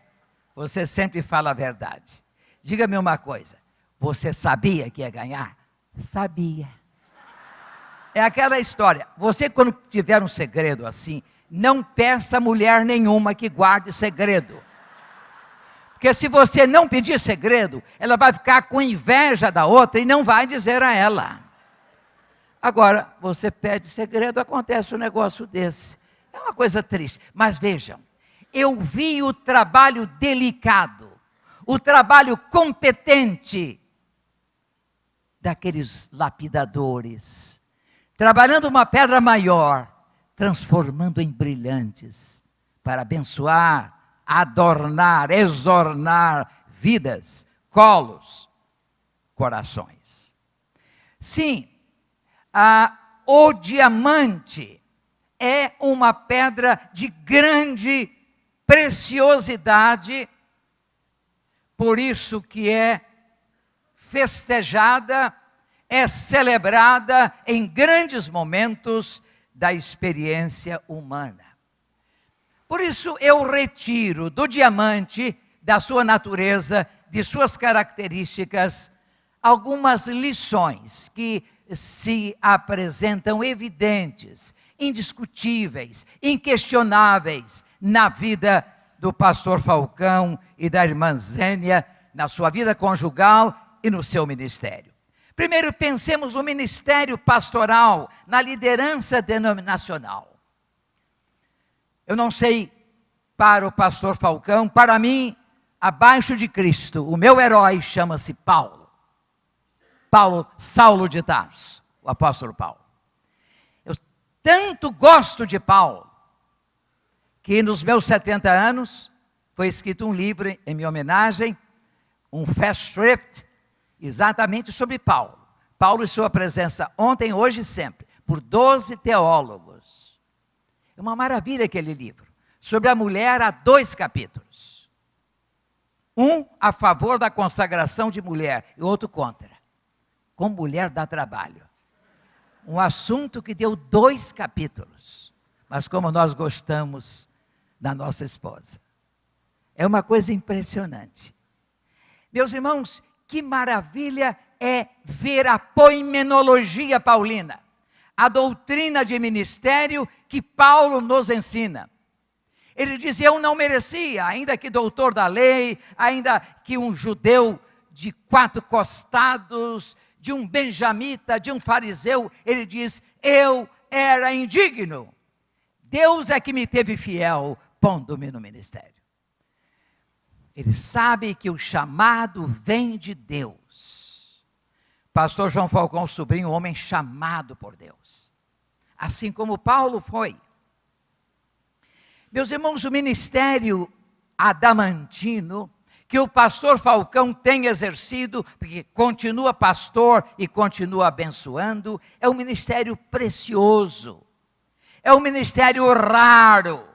você sempre fala a verdade. Diga-me uma coisa, você sabia que ia ganhar? Sabia. É aquela história, você quando tiver um segredo assim, não peça mulher nenhuma que guarde segredo. Porque se você não pedir segredo, ela vai ficar com inveja da outra e não vai dizer a ela. Agora, você pede segredo, acontece um negócio desse. É uma coisa triste. Mas vejam, eu vi o trabalho delicado, o trabalho competente daqueles lapidadores, trabalhando uma pedra maior, transformando em brilhantes, para abençoar, adornar, exornar vidas, colos, corações. Sim, o diamante é uma pedra de grande preciosidade, por isso que é festejada, é celebrada em grandes momentos da experiência humana. Por isso eu retiro do diamante, da sua natureza, de suas características, algumas lições que se apresentam evidentes, indiscutíveis, inquestionáveis na vida do pastor Falcão e da irmã Zênia, na sua vida conjugal e no seu ministério. Primeiro, pensemos no ministério pastoral, na liderança denominacional. Eu não sei para o pastor Falcão, para mim, abaixo de Cristo, o meu herói chama-se Paulo. Saulo de Tarso, o apóstolo Paulo. Eu tanto gosto de Paulo, que nos meus 70 anos, foi escrito um livro em minha homenagem, um Festschrift, exatamente sobre Paulo. Paulo e sua presença ontem, hoje e sempre, por 12 teólogos. É uma maravilha aquele livro. Sobre a mulher, há 2 capítulos. Um a favor da consagração de mulher e outro contra. Como mulher dá trabalho. Um assunto que deu 2 capítulos. Mas como nós gostamos da nossa esposa. É uma coisa impressionante. Meus irmãos, que maravilha é ver a poimenologia paulina, a doutrina de ministério que Paulo nos ensina. Ele diz, eu não merecia, ainda que doutor da lei, ainda que um judeu de 4 costados, de um benjamita, de um fariseu, ele diz, eu era indigno. Deus é que me teve fiel, pondo-me no ministério. Ele sabe que o chamado vem de Deus. Pastor João Falcão Sobrinho, um homem chamado por Deus. Assim como Paulo foi. Meus irmãos, o ministério adamantino, que o pastor Falcão tem exercido, porque continua pastor e continua abençoando, é um ministério precioso. É um ministério raro.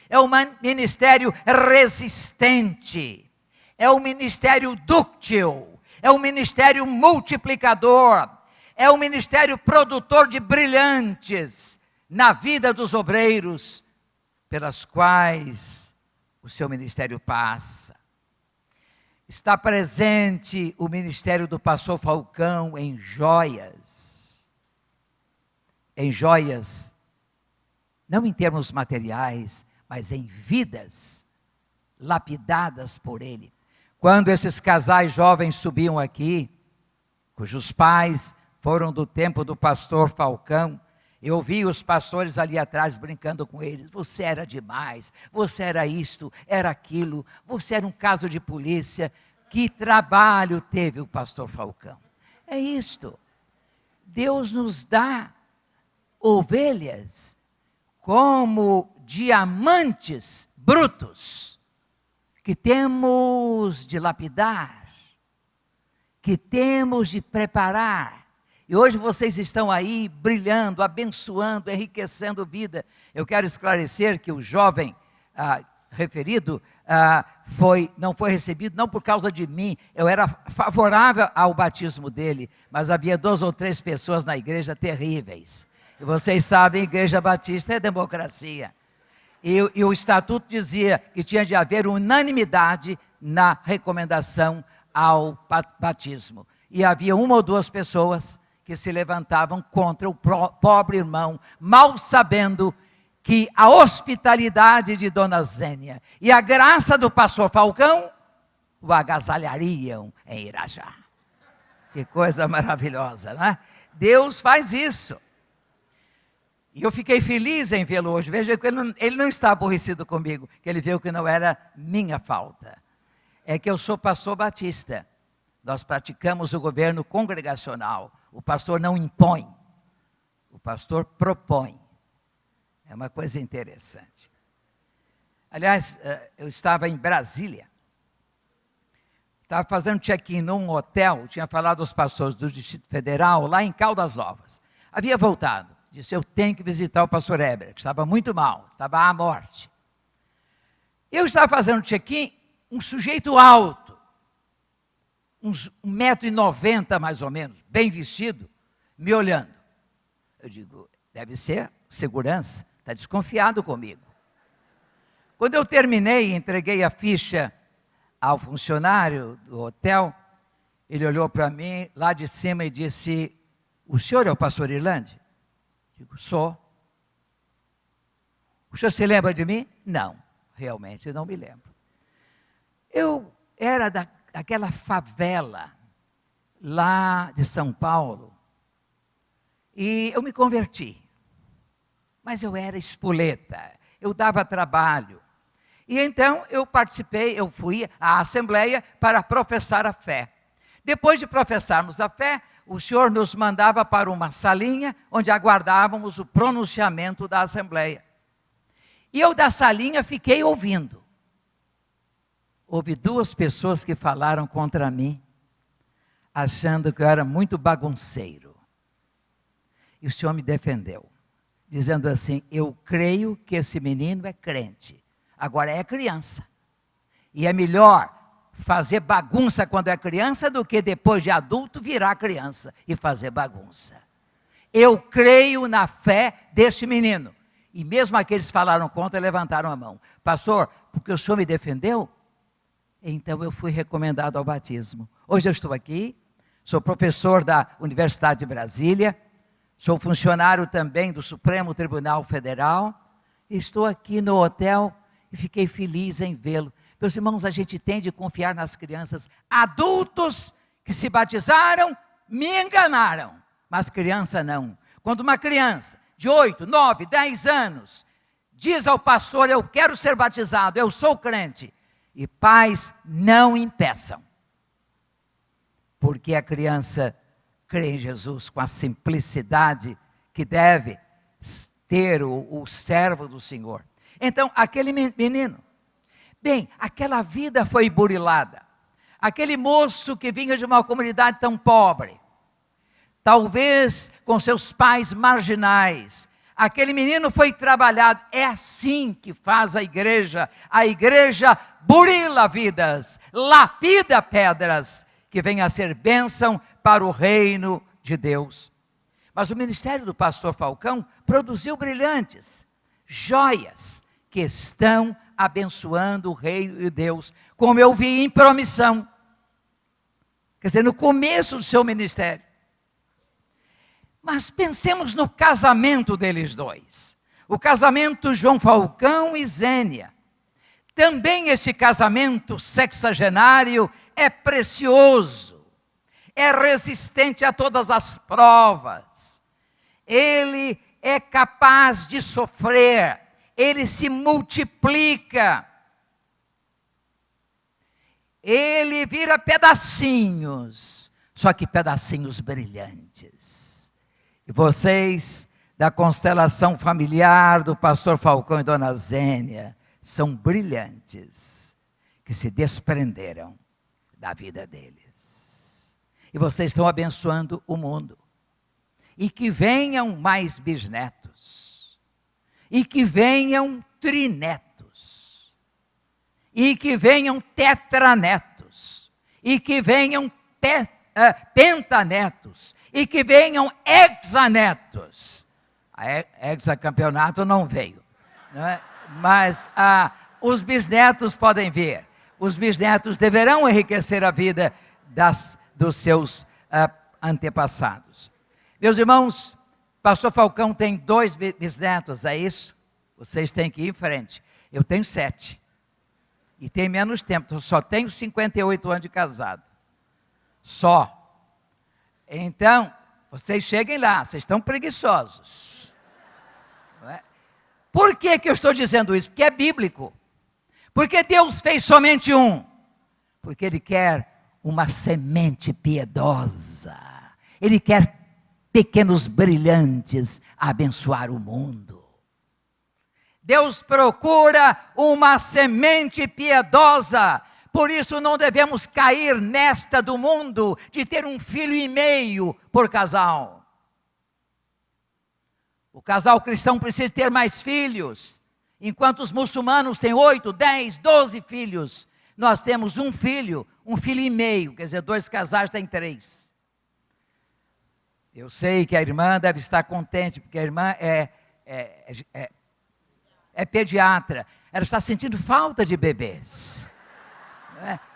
É um ministério resistente, é um ministério dúctil, é um ministério multiplicador, é um ministério produtor de brilhantes na vida dos obreiros, pelas quais o seu ministério passa. Está presente o ministério do pastor Falcão em joias, não em termos materiais, mas em vidas lapidadas por ele. Quando esses casais jovens subiam aqui, cujos pais foram do tempo do pastor Falcão, eu vi os pastores ali atrás brincando com eles. Você era demais, você era isto, era aquilo, você era um caso de polícia. Que trabalho teve o pastor Falcão? É isto. Deus nos dá ovelhas como diamantes brutos, que temos de lapidar, que temos de preparar. E hoje vocês estão aí brilhando, abençoando, enriquecendo vida. Eu quero esclarecer que o jovem referido não foi recebido não por causa de mim. Eu era favorável ao batismo dele, mas havia 2 ou 3 pessoas na igreja terríveis. E vocês sabem, a Igreja Batista é democracia. E o estatuto dizia que tinha de haver unanimidade na recomendação ao batismo. E havia 1 ou 2 pessoas que se levantavam contra o pobre irmão, mal sabendo que a hospitalidade de Dona Zênia e a graça do pastor Falcão o agasalhariam em Irajá. Que coisa maravilhosa, não é? Deus faz isso. E eu fiquei feliz em vê-lo hoje. Veja que ele não está aborrecido comigo, que ele viu que não era minha falta. É que eu sou pastor batista. Nós praticamos o governo congregacional. O pastor não impõe, o pastor propõe. É uma coisa interessante. Aliás, eu estava em Brasília, estava fazendo check-in num hotel, tinha falado aos pastores do Distrito Federal, lá em Caldas Novas. Havia voltado, disse, eu tenho que visitar o pastor Heber, que estava muito mal, estava à morte. Eu estava fazendo check-in, um sujeito alto, uns 1,90 m mais ou menos, bem vestido, me olhando. Eu digo, deve ser segurança, está desconfiado comigo. Quando eu terminei, entreguei a ficha ao funcionário do hotel, ele olhou para mim lá de cima e disse, o senhor é o pastor Irlande? Digo, sou. O senhor se lembra de mim? Não, realmente não me lembro. Eu era daquela favela lá de São Paulo e eu me converti. Mas eu era espoleta, eu dava trabalho. E então eu participei, eu fui à Assembleia para professar a fé. Depois de professarmos a fé, o senhor nos mandava para uma salinha onde aguardávamos o pronunciamento da Assembleia. E eu da salinha fiquei ouvindo. Houve 2 pessoas que falaram contra mim, achando que eu era muito bagunceiro. E o senhor me defendeu, dizendo assim, eu creio que esse menino é crente. Agora é criança. E é melhor fazer bagunça quando é criança do que depois de adulto virar criança e fazer bagunça. Eu creio na fé deste menino. E mesmo aqueles que falaram contra levantaram a mão. Pastor, porque o senhor me defendeu? Então eu fui recomendado ao batismo. Hoje eu estou aqui, sou professor da Universidade de Brasília, sou funcionário também do Supremo Tribunal Federal, estou aqui no hotel e fiquei feliz em vê-lo. Meus irmãos, a gente tem de confiar nas crianças. Adultos que se batizaram me enganaram, mas criança não. Quando uma criança de 8, 9, 10 anos diz ao pastor, eu quero ser batizado, eu sou crente, e pais não impeçam, porque a criança crê em Jesus com a simplicidade que deve ter o servo do Senhor. Então, aquele menino, bem, aquela vida foi burilada. Aquele moço que vinha de uma comunidade tão pobre, talvez com seus pais marginais, aquele menino foi trabalhado. É assim que faz a igreja. A igreja burila vidas, lapida pedras, que vem a ser bênção para o reino de Deus. Mas o ministério do pastor Falcão produziu brilhantes, joias, que estão abençoando o reino de Deus, como eu vi em promissão. Quer dizer, no começo do seu ministério. Mas pensemos no casamento deles dois. O casamento João Falcão e Zênia. Também esse casamento sexagenário é precioso. É resistente a todas as provas. Ele é capaz de sofrer. Ele se multiplica. Ele vira pedacinhos, só que pedacinhos brilhantes. E vocês, da constelação familiar do pastor Falcão e dona Zênia, são brilhantes, que se desprenderam da vida deles. E vocês estão abençoando o mundo. E que venham mais bisnetos. E que venham trinetos. E que venham tetranetos. E que venham pentanetos. E que venham hexanetos. Hexacampeonato não veio, não é? Mas os bisnetos podem vir. Os bisnetos deverão enriquecer a vida dos seus antepassados. Meus irmãos, pastor Falcão tem 2 bisnetos, é isso? Vocês têm que ir em frente. Eu tenho 7. E tem menos tempo, eu só tenho 58 anos de casado. Só. Então, vocês cheguem lá, vocês estão preguiçosos. Não é? Por que eu estou dizendo isso? Porque é bíblico. Porque Deus fez somente um. Porque Ele quer uma semente piedosa. Ele quer pequenos brilhantes a abençoar o mundo. Deus procura uma semente piedosa Por isso não devemos cair nesta do mundo de ter 1,5 filho por casal. O casal cristão precisa ter mais filhos. Enquanto os muçulmanos têm 8, 10, 12 filhos, nós temos 1 filho, 1,5 filho, quer dizer, 2 casais têm 3. Eu sei que a irmã deve estar contente, porque a irmã é pediatra. Ela está sentindo falta de bebês.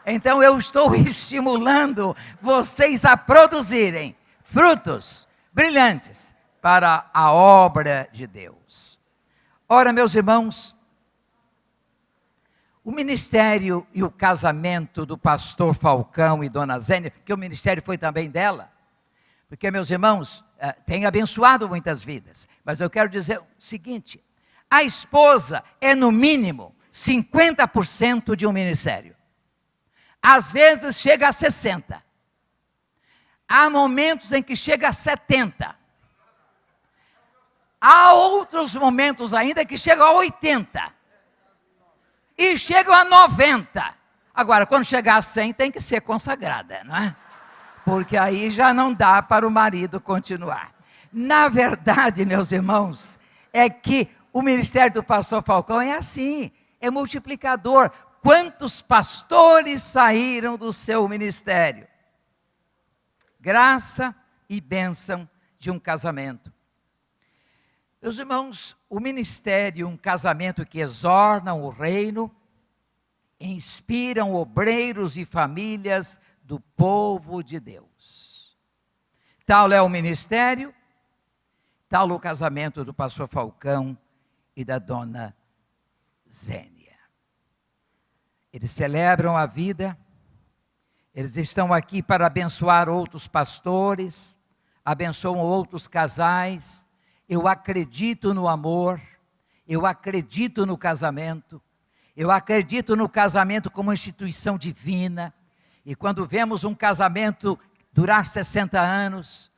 Então eu estou estimulando vocês a produzirem frutos brilhantes para a obra de Deus. Ora, meus irmãos, o ministério e o casamento do pastor Falcão e dona Zênia, que o ministério foi também dela, porque, meus irmãos, tem abençoado muitas vidas, mas eu quero dizer o seguinte: a esposa é no mínimo 50% de um ministério. Às vezes chega a 60%. Há momentos em que chega a 70%. Há outros momentos ainda que chegam a 80%. E chegam a 90%. Agora, quando chegar a 100%, tem que ser consagrada, não é? Porque aí já não dá para o marido continuar. Na verdade, meus irmãos, é que o ministério do pastor Falcão é assim, é multiplicador. Quantos pastores saíram do seu ministério? Graça e bênção de um casamento. Meus irmãos, o ministério, um casamento que exornam o reino, inspiram obreiros e famílias do povo de Deus. Tal é o ministério, tal o casamento do pastor Falcão e da dona Zênia. Eles celebram a vida, eles estão aqui para abençoar outros pastores, abençoam outros casais. Eu acredito no amor, eu acredito no casamento, eu acredito no casamento como instituição divina. E quando vemos um casamento durar 60 anos,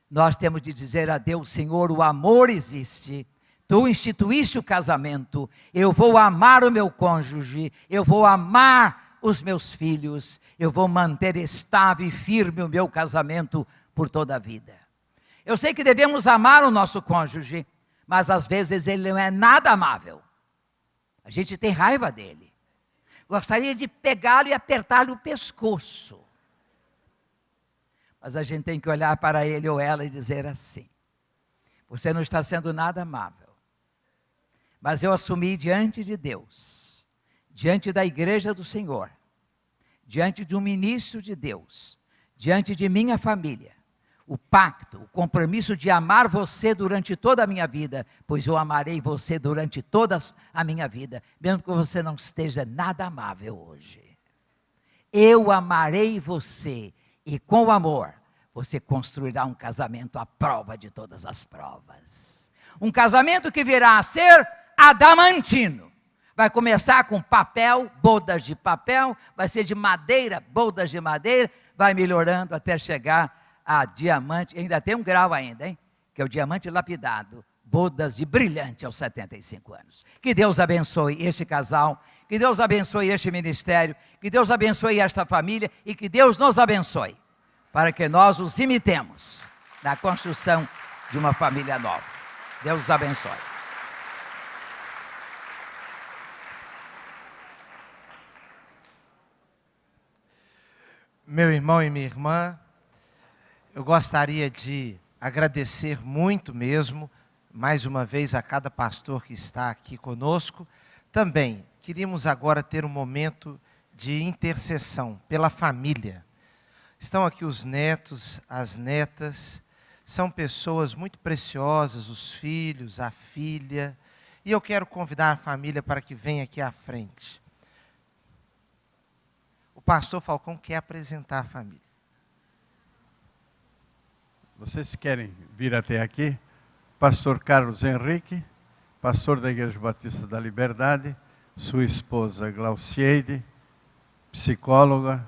nós temos de dizer a Deus: Senhor, o amor existe, Tu instituíste o casamento, eu vou amar o meu cônjuge, eu vou amar os meus filhos, eu vou manter estável e firme o meu casamento por toda a vida. Eu sei que devemos amar o nosso cônjuge, mas às vezes ele não é nada amável. A gente tem raiva dele. Gostaria de pegá-lo e apertar-lhe o pescoço. Mas a gente tem que olhar para ele ou ela e dizer assim: você não está sendo nada amável. Mas eu assumi diante de Deus, diante da igreja do Senhor, diante de um ministro de Deus, diante de minha família, o pacto, o compromisso de amar você durante toda a minha vida, pois eu amarei você durante toda a minha vida, mesmo que você não esteja nada amável hoje. Eu amarei você, e com o amor, você construirá um casamento à prova de todas as provas. Um casamento que virá a ser adamantino. Vai começar com papel, bodas de papel, vai ser de madeira, bodas de madeira, vai melhorando até chegar a diamante. Ainda tem um grau ainda, hein? Que é o diamante lapidado, bodas de brilhante aos 75 anos. Que Deus abençoe este casal, que Deus abençoe este ministério, que Deus abençoe esta família e que Deus nos abençoe, para que nós os imitemos na construção de uma família nova. Deus os abençoe. Meu irmão e minha irmã, eu gostaria de agradecer muito mesmo, mais uma vez, a cada pastor que está aqui conosco. Também queríamos agora ter um momento de intercessão pela família. Estão aqui os netos, as netas, são pessoas muito preciosas, os filhos, a filha, e eu quero convidar a família para que venha aqui à frente. O pastor Falcão quer apresentar a família. Vocês querem vir até aqui? Pastor Carlos Henrique, pastor da Igreja Batista da Liberdade, sua esposa Glaucieide, psicóloga.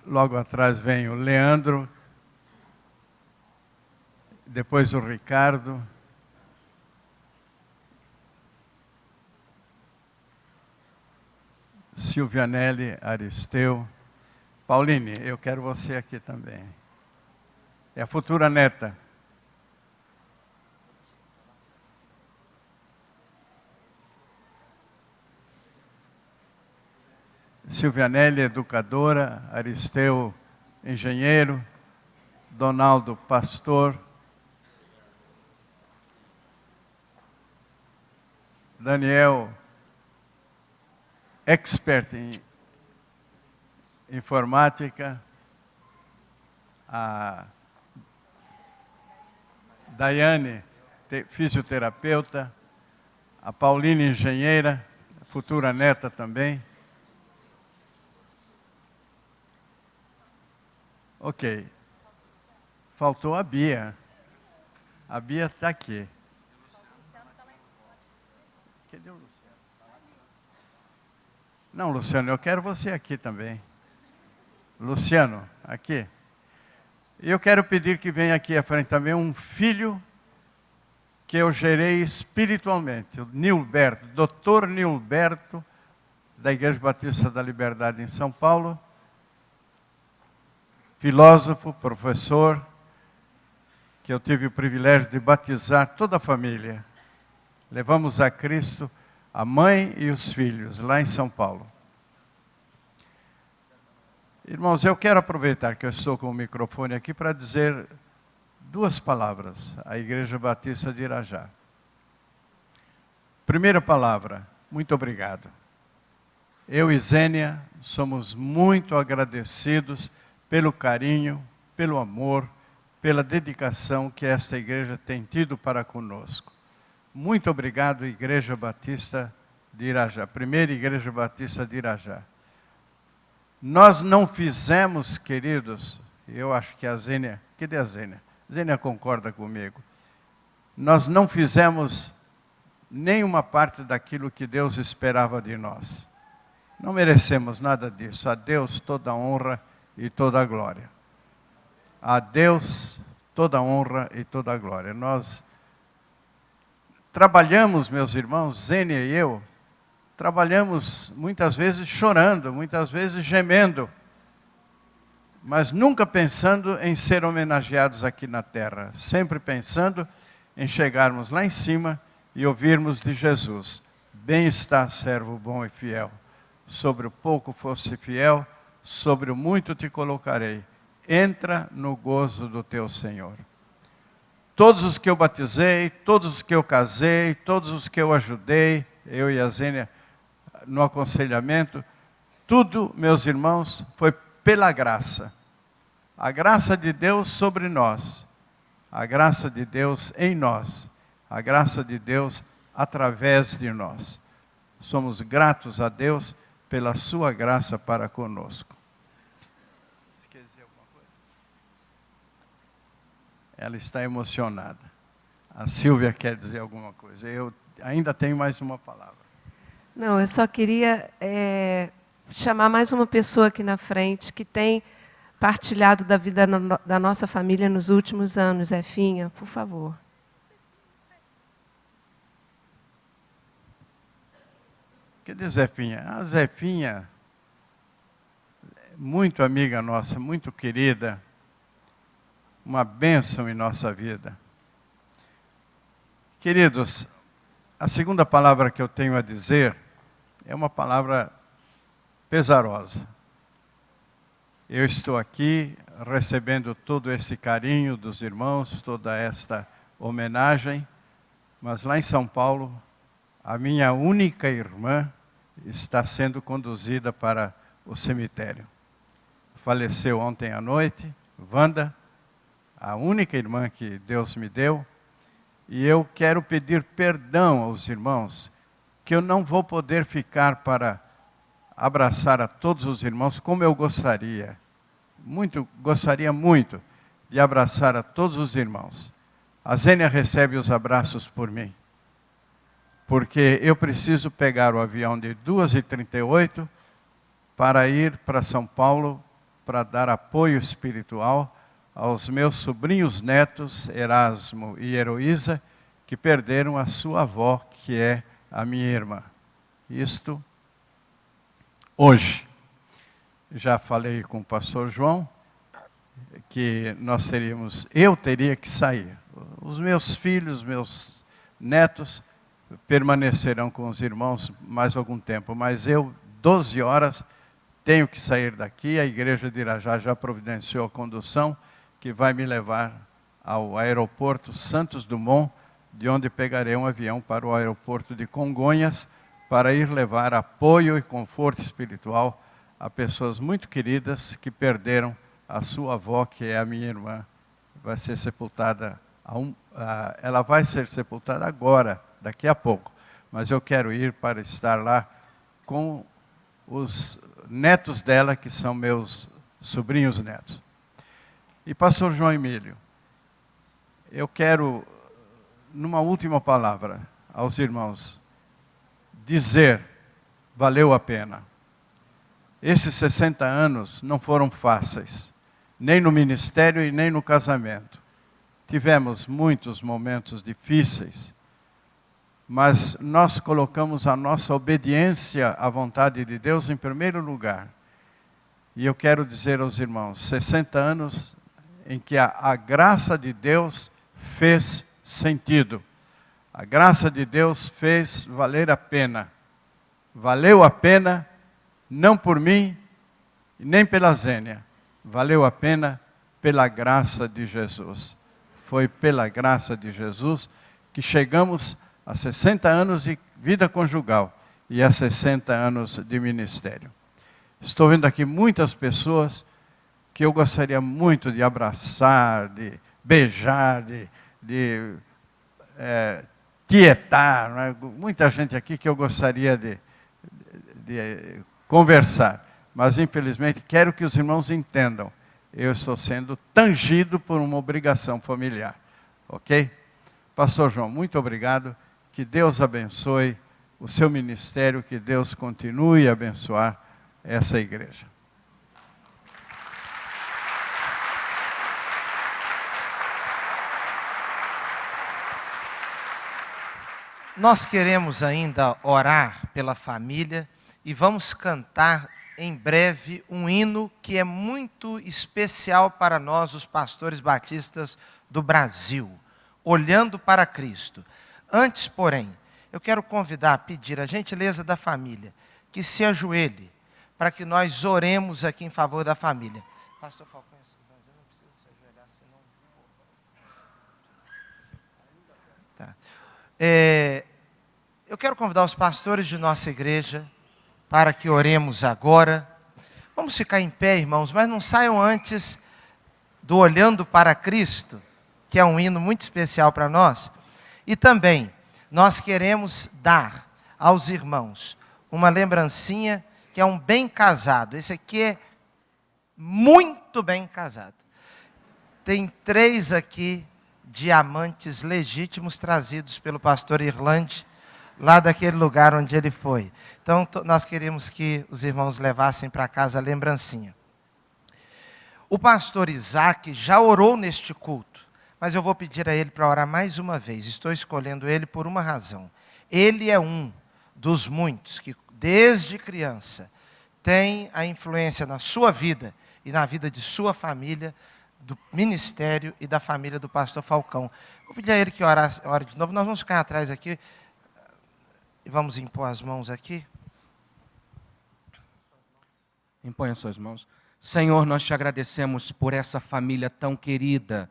Logo atrás vem o Leandro, depois o Ricardo. Silvianelli, Aristeu. Pauline, eu quero você aqui também. É a futura neta. Silvianelli, educadora. Aristeu, engenheiro. Donaldo, pastor. Daniel, expert em informática. A Daiane, fisioterapeuta. A Pauline, engenheira, futura neta também. Ok. Faltou a Bia. A Bia está aqui. Cadê o Luciano? Não, Luciano, eu quero você aqui também. Luciano, aqui. E eu quero pedir que venha aqui à frente também um filho que eu gerei espiritualmente, o Nilberto, Dr. Nilberto, da Igreja Batista da Liberdade em São Paulo, filósofo, professor, que eu tive o privilégio de batizar toda a família. Levamos a Cristo a mãe e os filhos, lá em São Paulo. Irmãos, eu quero aproveitar que eu estou com o microfone aqui para dizer duas palavras à Igreja Batista de Irajá. Primeira palavra, muito obrigado. Eu e Zênia somos muito agradecidos pelo carinho, pelo amor, pela dedicação que esta igreja tem tido para conosco. Muito obrigado, Igreja Batista de Irajá, primeira Igreja Batista de Irajá. Nós não fizemos, queridos, eu acho que a Zênia, cadê a Zênia? Zênia concorda comigo. Nós não fizemos nenhuma parte daquilo que Deus esperava de nós. Não merecemos nada disso. A Deus toda a honra e toda a glória. A Deus toda a honra e toda a glória. Nós trabalhamos, meus irmãos, Zênia e eu, trabalhamos muitas vezes chorando, muitas vezes gemendo, mas nunca pensando em ser homenageados aqui na terra, sempre pensando em chegarmos lá em cima e ouvirmos de Jesus: bem está, servo bom e fiel, sobre o pouco foste fiel, sobre o muito te colocarei, entra no gozo do teu Senhor. Todos os que eu batizei, todos os que eu casei, todos os que eu ajudei, eu e a Zênia, no aconselhamento, tudo, meus irmãos, foi pela graça. A graça de Deus sobre nós, a graça de Deus em nós, a graça de Deus através de nós. Somos gratos a Deus pela sua graça para conosco. Você quer dizer alguma coisa? Ela está emocionada. A Silvia quer dizer alguma coisa. Eu ainda tenho mais uma palavra. Não, eu só queria chamar mais uma pessoa aqui na frente que tem partilhado da vida da nossa família nos últimos anos. Zefinha, por favor. Cadê Zefinha? A Zefinha, muito amiga nossa, muito querida, uma bênção em nossa vida. Queridos, a segunda palavra que eu tenho a dizer é uma palavra pesarosa. Eu estou aqui recebendo todo esse carinho dos irmãos, toda esta homenagem, mas lá em São Paulo, a minha única irmã está sendo conduzida para o cemitério. Faleceu ontem à noite, Wanda, a única irmã que Deus me deu, e eu quero pedir perdão aos irmãos, que eu não vou poder ficar para abraçar a todos os irmãos como eu gostaria. Gostaria muito de abraçar a todos os irmãos. A Zênia recebe os abraços por mim, porque eu preciso pegar o avião de 2h38 para ir para São Paulo para dar apoio espiritual aos meus sobrinhos netos, Erasmo e Heloísa, que perderam a sua avó, que é a minha irmã. Isto hoje. Já falei com o pastor João que eu teria que sair. Os meus filhos, meus netos permanecerão com os irmãos mais algum tempo, mas eu, 12 horas, tenho que sair daqui. A igreja de Irajá já providenciou a condução que vai me levar ao aeroporto Santos Dumont, de onde pegarei um avião para o aeroporto de Congonhas, para ir levar apoio e conforto espiritual a pessoas muito queridas que perderam a sua avó, que é a minha irmã. Vai ser sepultada, ela vai ser sepultada agora, daqui a pouco. Mas eu quero ir para estar lá com os netos dela, que são meus sobrinhos netos. E pastor João Emílio, eu quero, numa última palavra aos irmãos, dizer, valeu a pena. Esses 60 anos não foram fáceis, nem no ministério e nem no casamento. Tivemos muitos momentos difíceis, mas nós colocamos a nossa obediência à vontade de Deus em primeiro lugar. E eu quero dizer aos irmãos, 60 anos em que a graça de Deus fez sentido. A graça de Deus fez valer a pena. Valeu a pena, não por mim, nem pela Zênia. Valeu a pena pela graça de Jesus. Foi pela graça de Jesus que chegamos a 60 anos de vida conjugal e a 60 anos de ministério. Estou vendo aqui muitas pessoas que eu gostaria muito de abraçar, de beijar, de tietar, né? Muita gente aqui que eu gostaria de conversar. Mas, infelizmente, quero que os irmãos entendam. Eu estou sendo tangido por uma obrigação familiar. Ok? Pastor João, muito obrigado. Que Deus abençoe o seu ministério, que Deus continue a abençoar essa igreja. Nós queremos ainda orar pela família e vamos cantar em breve um hino que é muito especial para nós, os pastores batistas do Brasil, Olhando para Cristo. Antes, porém, eu quero pedir a gentileza da família que se ajoelhe para que nós oremos aqui em favor da família. Pastor Falcão, eu não preciso se ajoelhar, senão... Tá. Eu quero convidar os pastores de nossa igreja para que oremos agora. Vamos ficar em pé, irmãos, mas não saiam antes do Olhando para Cristo, que é um hino muito especial para nós. E também, nós queremos dar aos irmãos uma lembrancinha, que é um bem casado. Esse aqui é muito bem casado. Tem 3 aqui diamantes legítimos trazidos pelo pastor Irlande, lá daquele lugar onde ele foi. Então, nós queríamos que os irmãos levassem para casa a lembrancinha. O pastor Isaac já orou neste culto, mas eu vou pedir a ele para orar mais uma vez. Estou escolhendo ele por uma razão. Ele é um dos muitos que, desde criança, tem a influência na sua vida e na vida de sua família, do ministério e da família do pastor Falcão. Vou pedir a ele que ore de novo. Nós vamos ficar atrás aqui e vamos impor as mãos aqui. Impõe as suas mãos. Senhor, nós te agradecemos por essa família tão querida,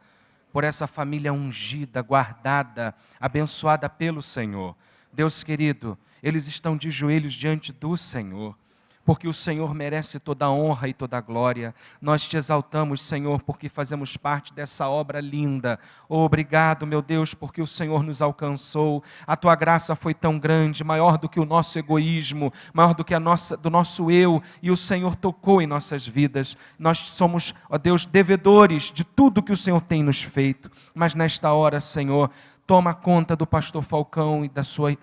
por essa família ungida, guardada, abençoada pelo Senhor. Deus querido, eles estão de joelhos diante do Senhor, porque o Senhor merece toda a honra e toda a glória. Nós te exaltamos, Senhor, porque fazemos parte dessa obra linda. Obrigado, meu Deus, porque o Senhor nos alcançou. A tua graça foi tão grande, maior do que o nosso egoísmo, maior do que do nosso eu, e o Senhor tocou em nossas vidas. Nós somos, ó Deus, devedores de tudo que o Senhor tem nos feito. Mas nesta hora, Senhor, toma conta do pastor Falcão e da sua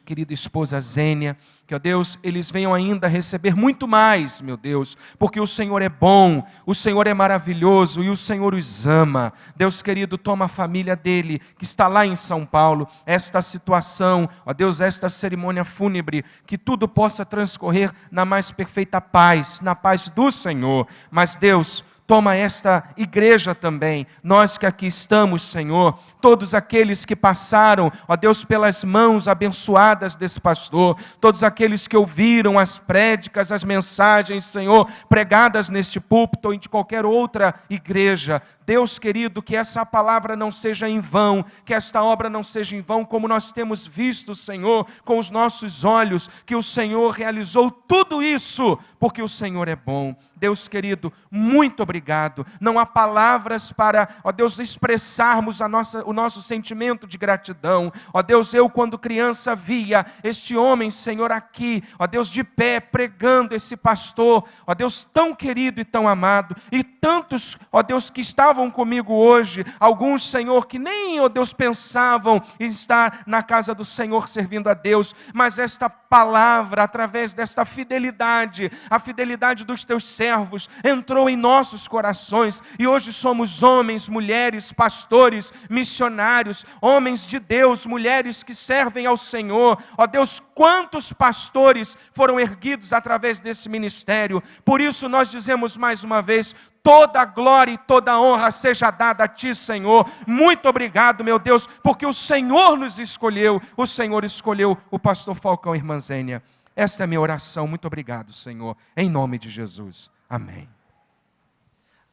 querida esposa Zênia, que, ó Deus, eles venham ainda receber muito mais, meu Deus, porque o Senhor é bom, o Senhor é maravilhoso e o Senhor os ama. Deus querido, toma a família dele, que está lá em São Paulo, esta situação, ó Deus, esta cerimônia fúnebre, que tudo possa transcorrer na mais perfeita paz, na paz do Senhor. Mas Deus, toma esta igreja também, nós que aqui estamos, Senhor, todos aqueles que passaram, ó Deus, pelas mãos abençoadas desse pastor, todos aqueles que ouviram as prédicas, as mensagens, Senhor, pregadas neste púlpito ou em qualquer outra igreja. Deus querido, que essa palavra não seja em vão, que esta obra não seja em vão, como nós temos visto, Senhor, com os nossos olhos, que o Senhor realizou tudo isso, porque o Senhor é bom. Deus querido, muito obrigado. Não há palavras para, ó Deus, expressarmos o nosso sentimento de gratidão. Ó Deus, eu quando criança via este homem, Senhor, aqui, ó Deus, de pé, pregando esse pastor, ó Deus, tão querido e tão amado, e tantos, ó Deus, que estavam comigo hoje, alguns, Senhor, que nem, ó Deus, pensavam em estar na casa do Senhor servindo a Deus, mas esta palavra, através desta fidelidade, a fidelidade dos teus servos, entrou em nossos corações, e hoje somos homens, mulheres, pastores, missionários, homens de Deus, mulheres que servem ao Senhor. Ó Deus, quantos pastores foram erguidos através desse ministério. Por isso nós dizemos mais uma vez, toda a glória e toda a honra seja dada a Ti, Senhor. Muito obrigado, meu Deus, porque o Senhor nos escolheu, o Senhor escolheu o pastor Falcão e irmã Zênia. Esta é a minha oração. Muito obrigado, Senhor, em nome de Jesus. Amém.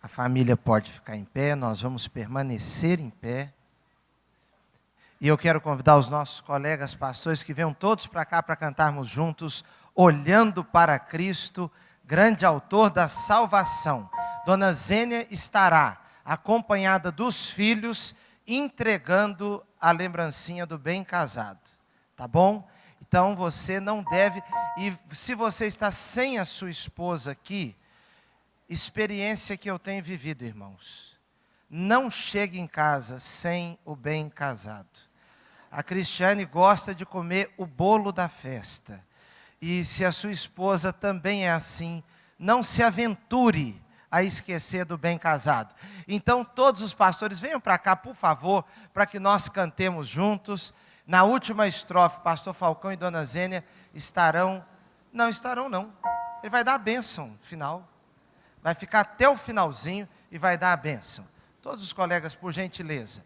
A família pode ficar em pé, nós vamos permanecer em pé. E eu quero convidar os nossos colegas pastores que venham todos para cá para cantarmos juntos, Olhando para Cristo, grande autor da salvação. Dona Zênia estará acompanhada dos filhos, entregando a lembrancinha do bem casado. Tá bom? Então você não deve, e se você está sem a sua esposa aqui, experiência que eu tenho vivido, irmãos. Não chegue em casa sem o bem casado. A Cristiane gosta de comer o bolo da festa. E se a sua esposa também é assim, não se aventure a esquecer do bem casado. Então todos os pastores venham para cá, por favor, para que nós cantemos juntos. Na última estrofe, pastor Falcão e dona Zênia estarão não. Ele vai dar a bênção final. Vai ficar até o finalzinho e vai dar a bênção. Todos os colegas, por gentileza.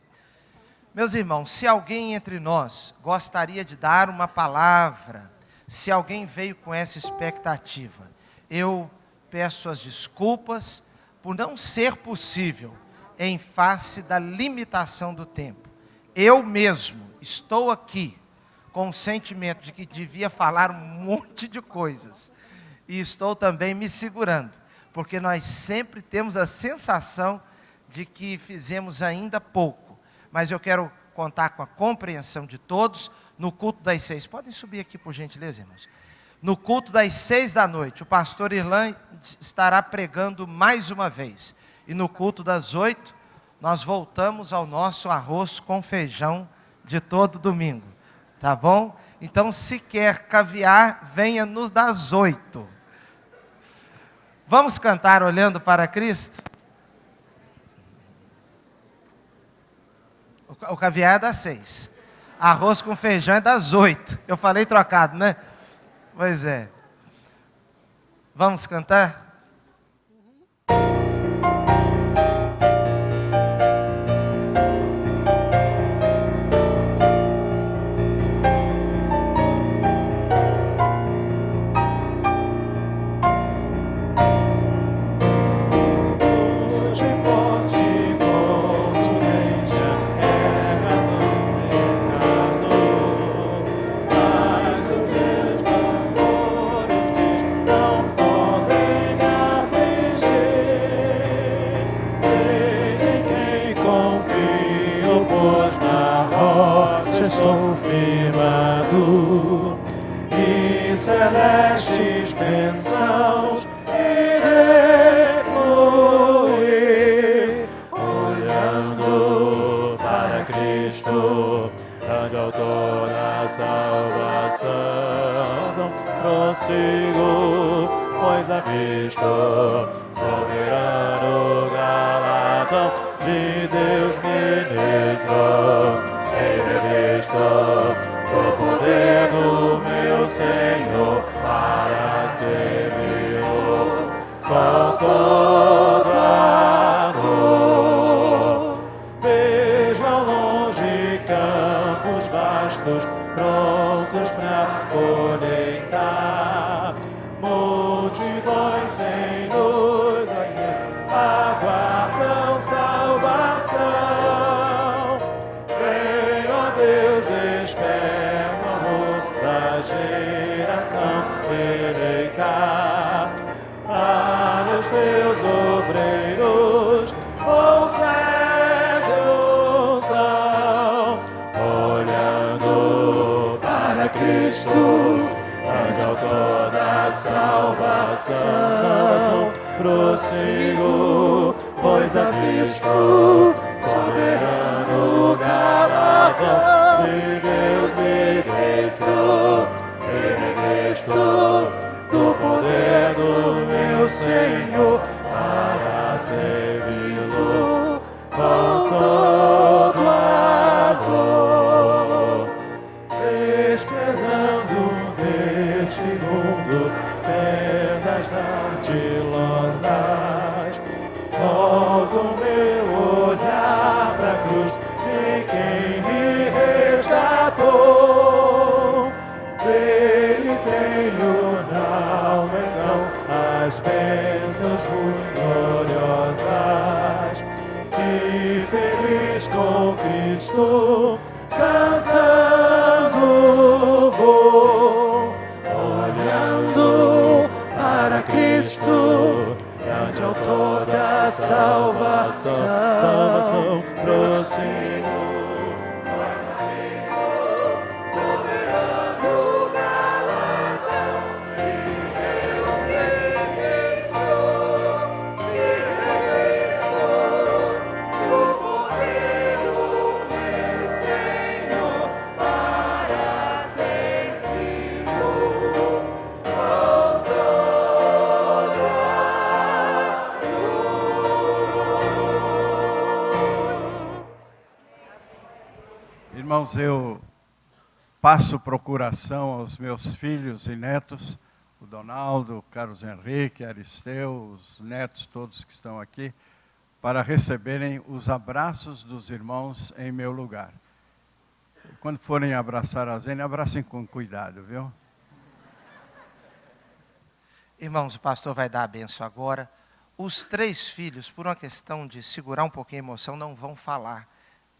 Meus irmãos, se alguém entre nós gostaria de dar uma palavra, se alguém veio com essa expectativa, eu peço as desculpas por não ser possível em face da limitação do tempo. Eu mesmo estou aqui com o sentimento de que devia falar um monte de coisas e estou também me segurando, porque nós sempre temos a sensação de que fizemos ainda pouco. Mas eu quero contar com a compreensão de todos. No culto das 6, podem subir aqui por gentileza, irmãos. No culto das 6 da noite, o pastor Irlan estará pregando mais uma vez. E no culto das 8, nós voltamos ao nosso arroz com feijão de todo domingo. Tá bom? Então, se quer caviar, venha nos das 8. Vamos cantar Olhando para Cristo? O caviar é das 6. Arroz com feijão é das 8. Eu falei trocado, né? Pois é. Vamos cantar? Estou firmado e celestes bênçãos irei fluir, olhando para Cristo. pão de Deus ministro, em revista do poder do meu Senhor, para servi-lo com todo amor. Vejo ao longe campos vastos, prontos para colheitar, multidões sem luz aguardam salvação. Venho, ó Deus, desperta o amor da geração eleita. Para os teus obreiros, concede unção, olhando para Cristo, grande autor da salvação. Prossigo, pois avisto soberano galardão de Deus ministro, revestido do poder do meu Senhor, para servi-lo com todo ardor, desprezando nesse mundo sendas artilosas. Volto o meu olhar para a cruz de quem me resgatou. Dele tenho na alma então as bênçãos muito gloriosas. E feliz com Cristo, cantando vou, olhando para Cristo, grande autor da salvação. Prossigo, pois avisto soberano galardão de Deus ministro, e revisto do poder do meu Senhor, para servi-lo com todo Irmãos, eu passo procuração aos meus filhos e netos, o Donaldo, o Carlos Henrique, Aristeu, os netos todos que estão aqui, para receberem os abraços dos irmãos em meu lugar. Quando forem abraçar a Zene, abracem com cuidado, viu? Irmãos, o pastor vai dar a bênção agora. Os 3 filhos, por uma questão de segurar um pouquinho a emoção, não vão falar.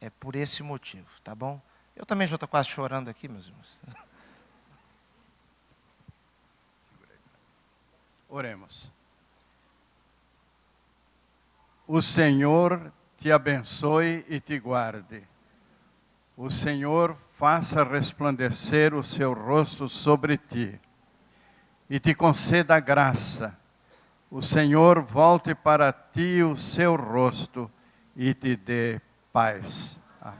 É por esse motivo, tá bom? Eu também já estou quase chorando aqui, meus irmãos. Oremos. O Senhor te abençoe e te guarde. O Senhor faça resplandecer o seu rosto sobre ti e te conceda graça. O Senhor volte para ti o seu rosto e te dê paz. Amém.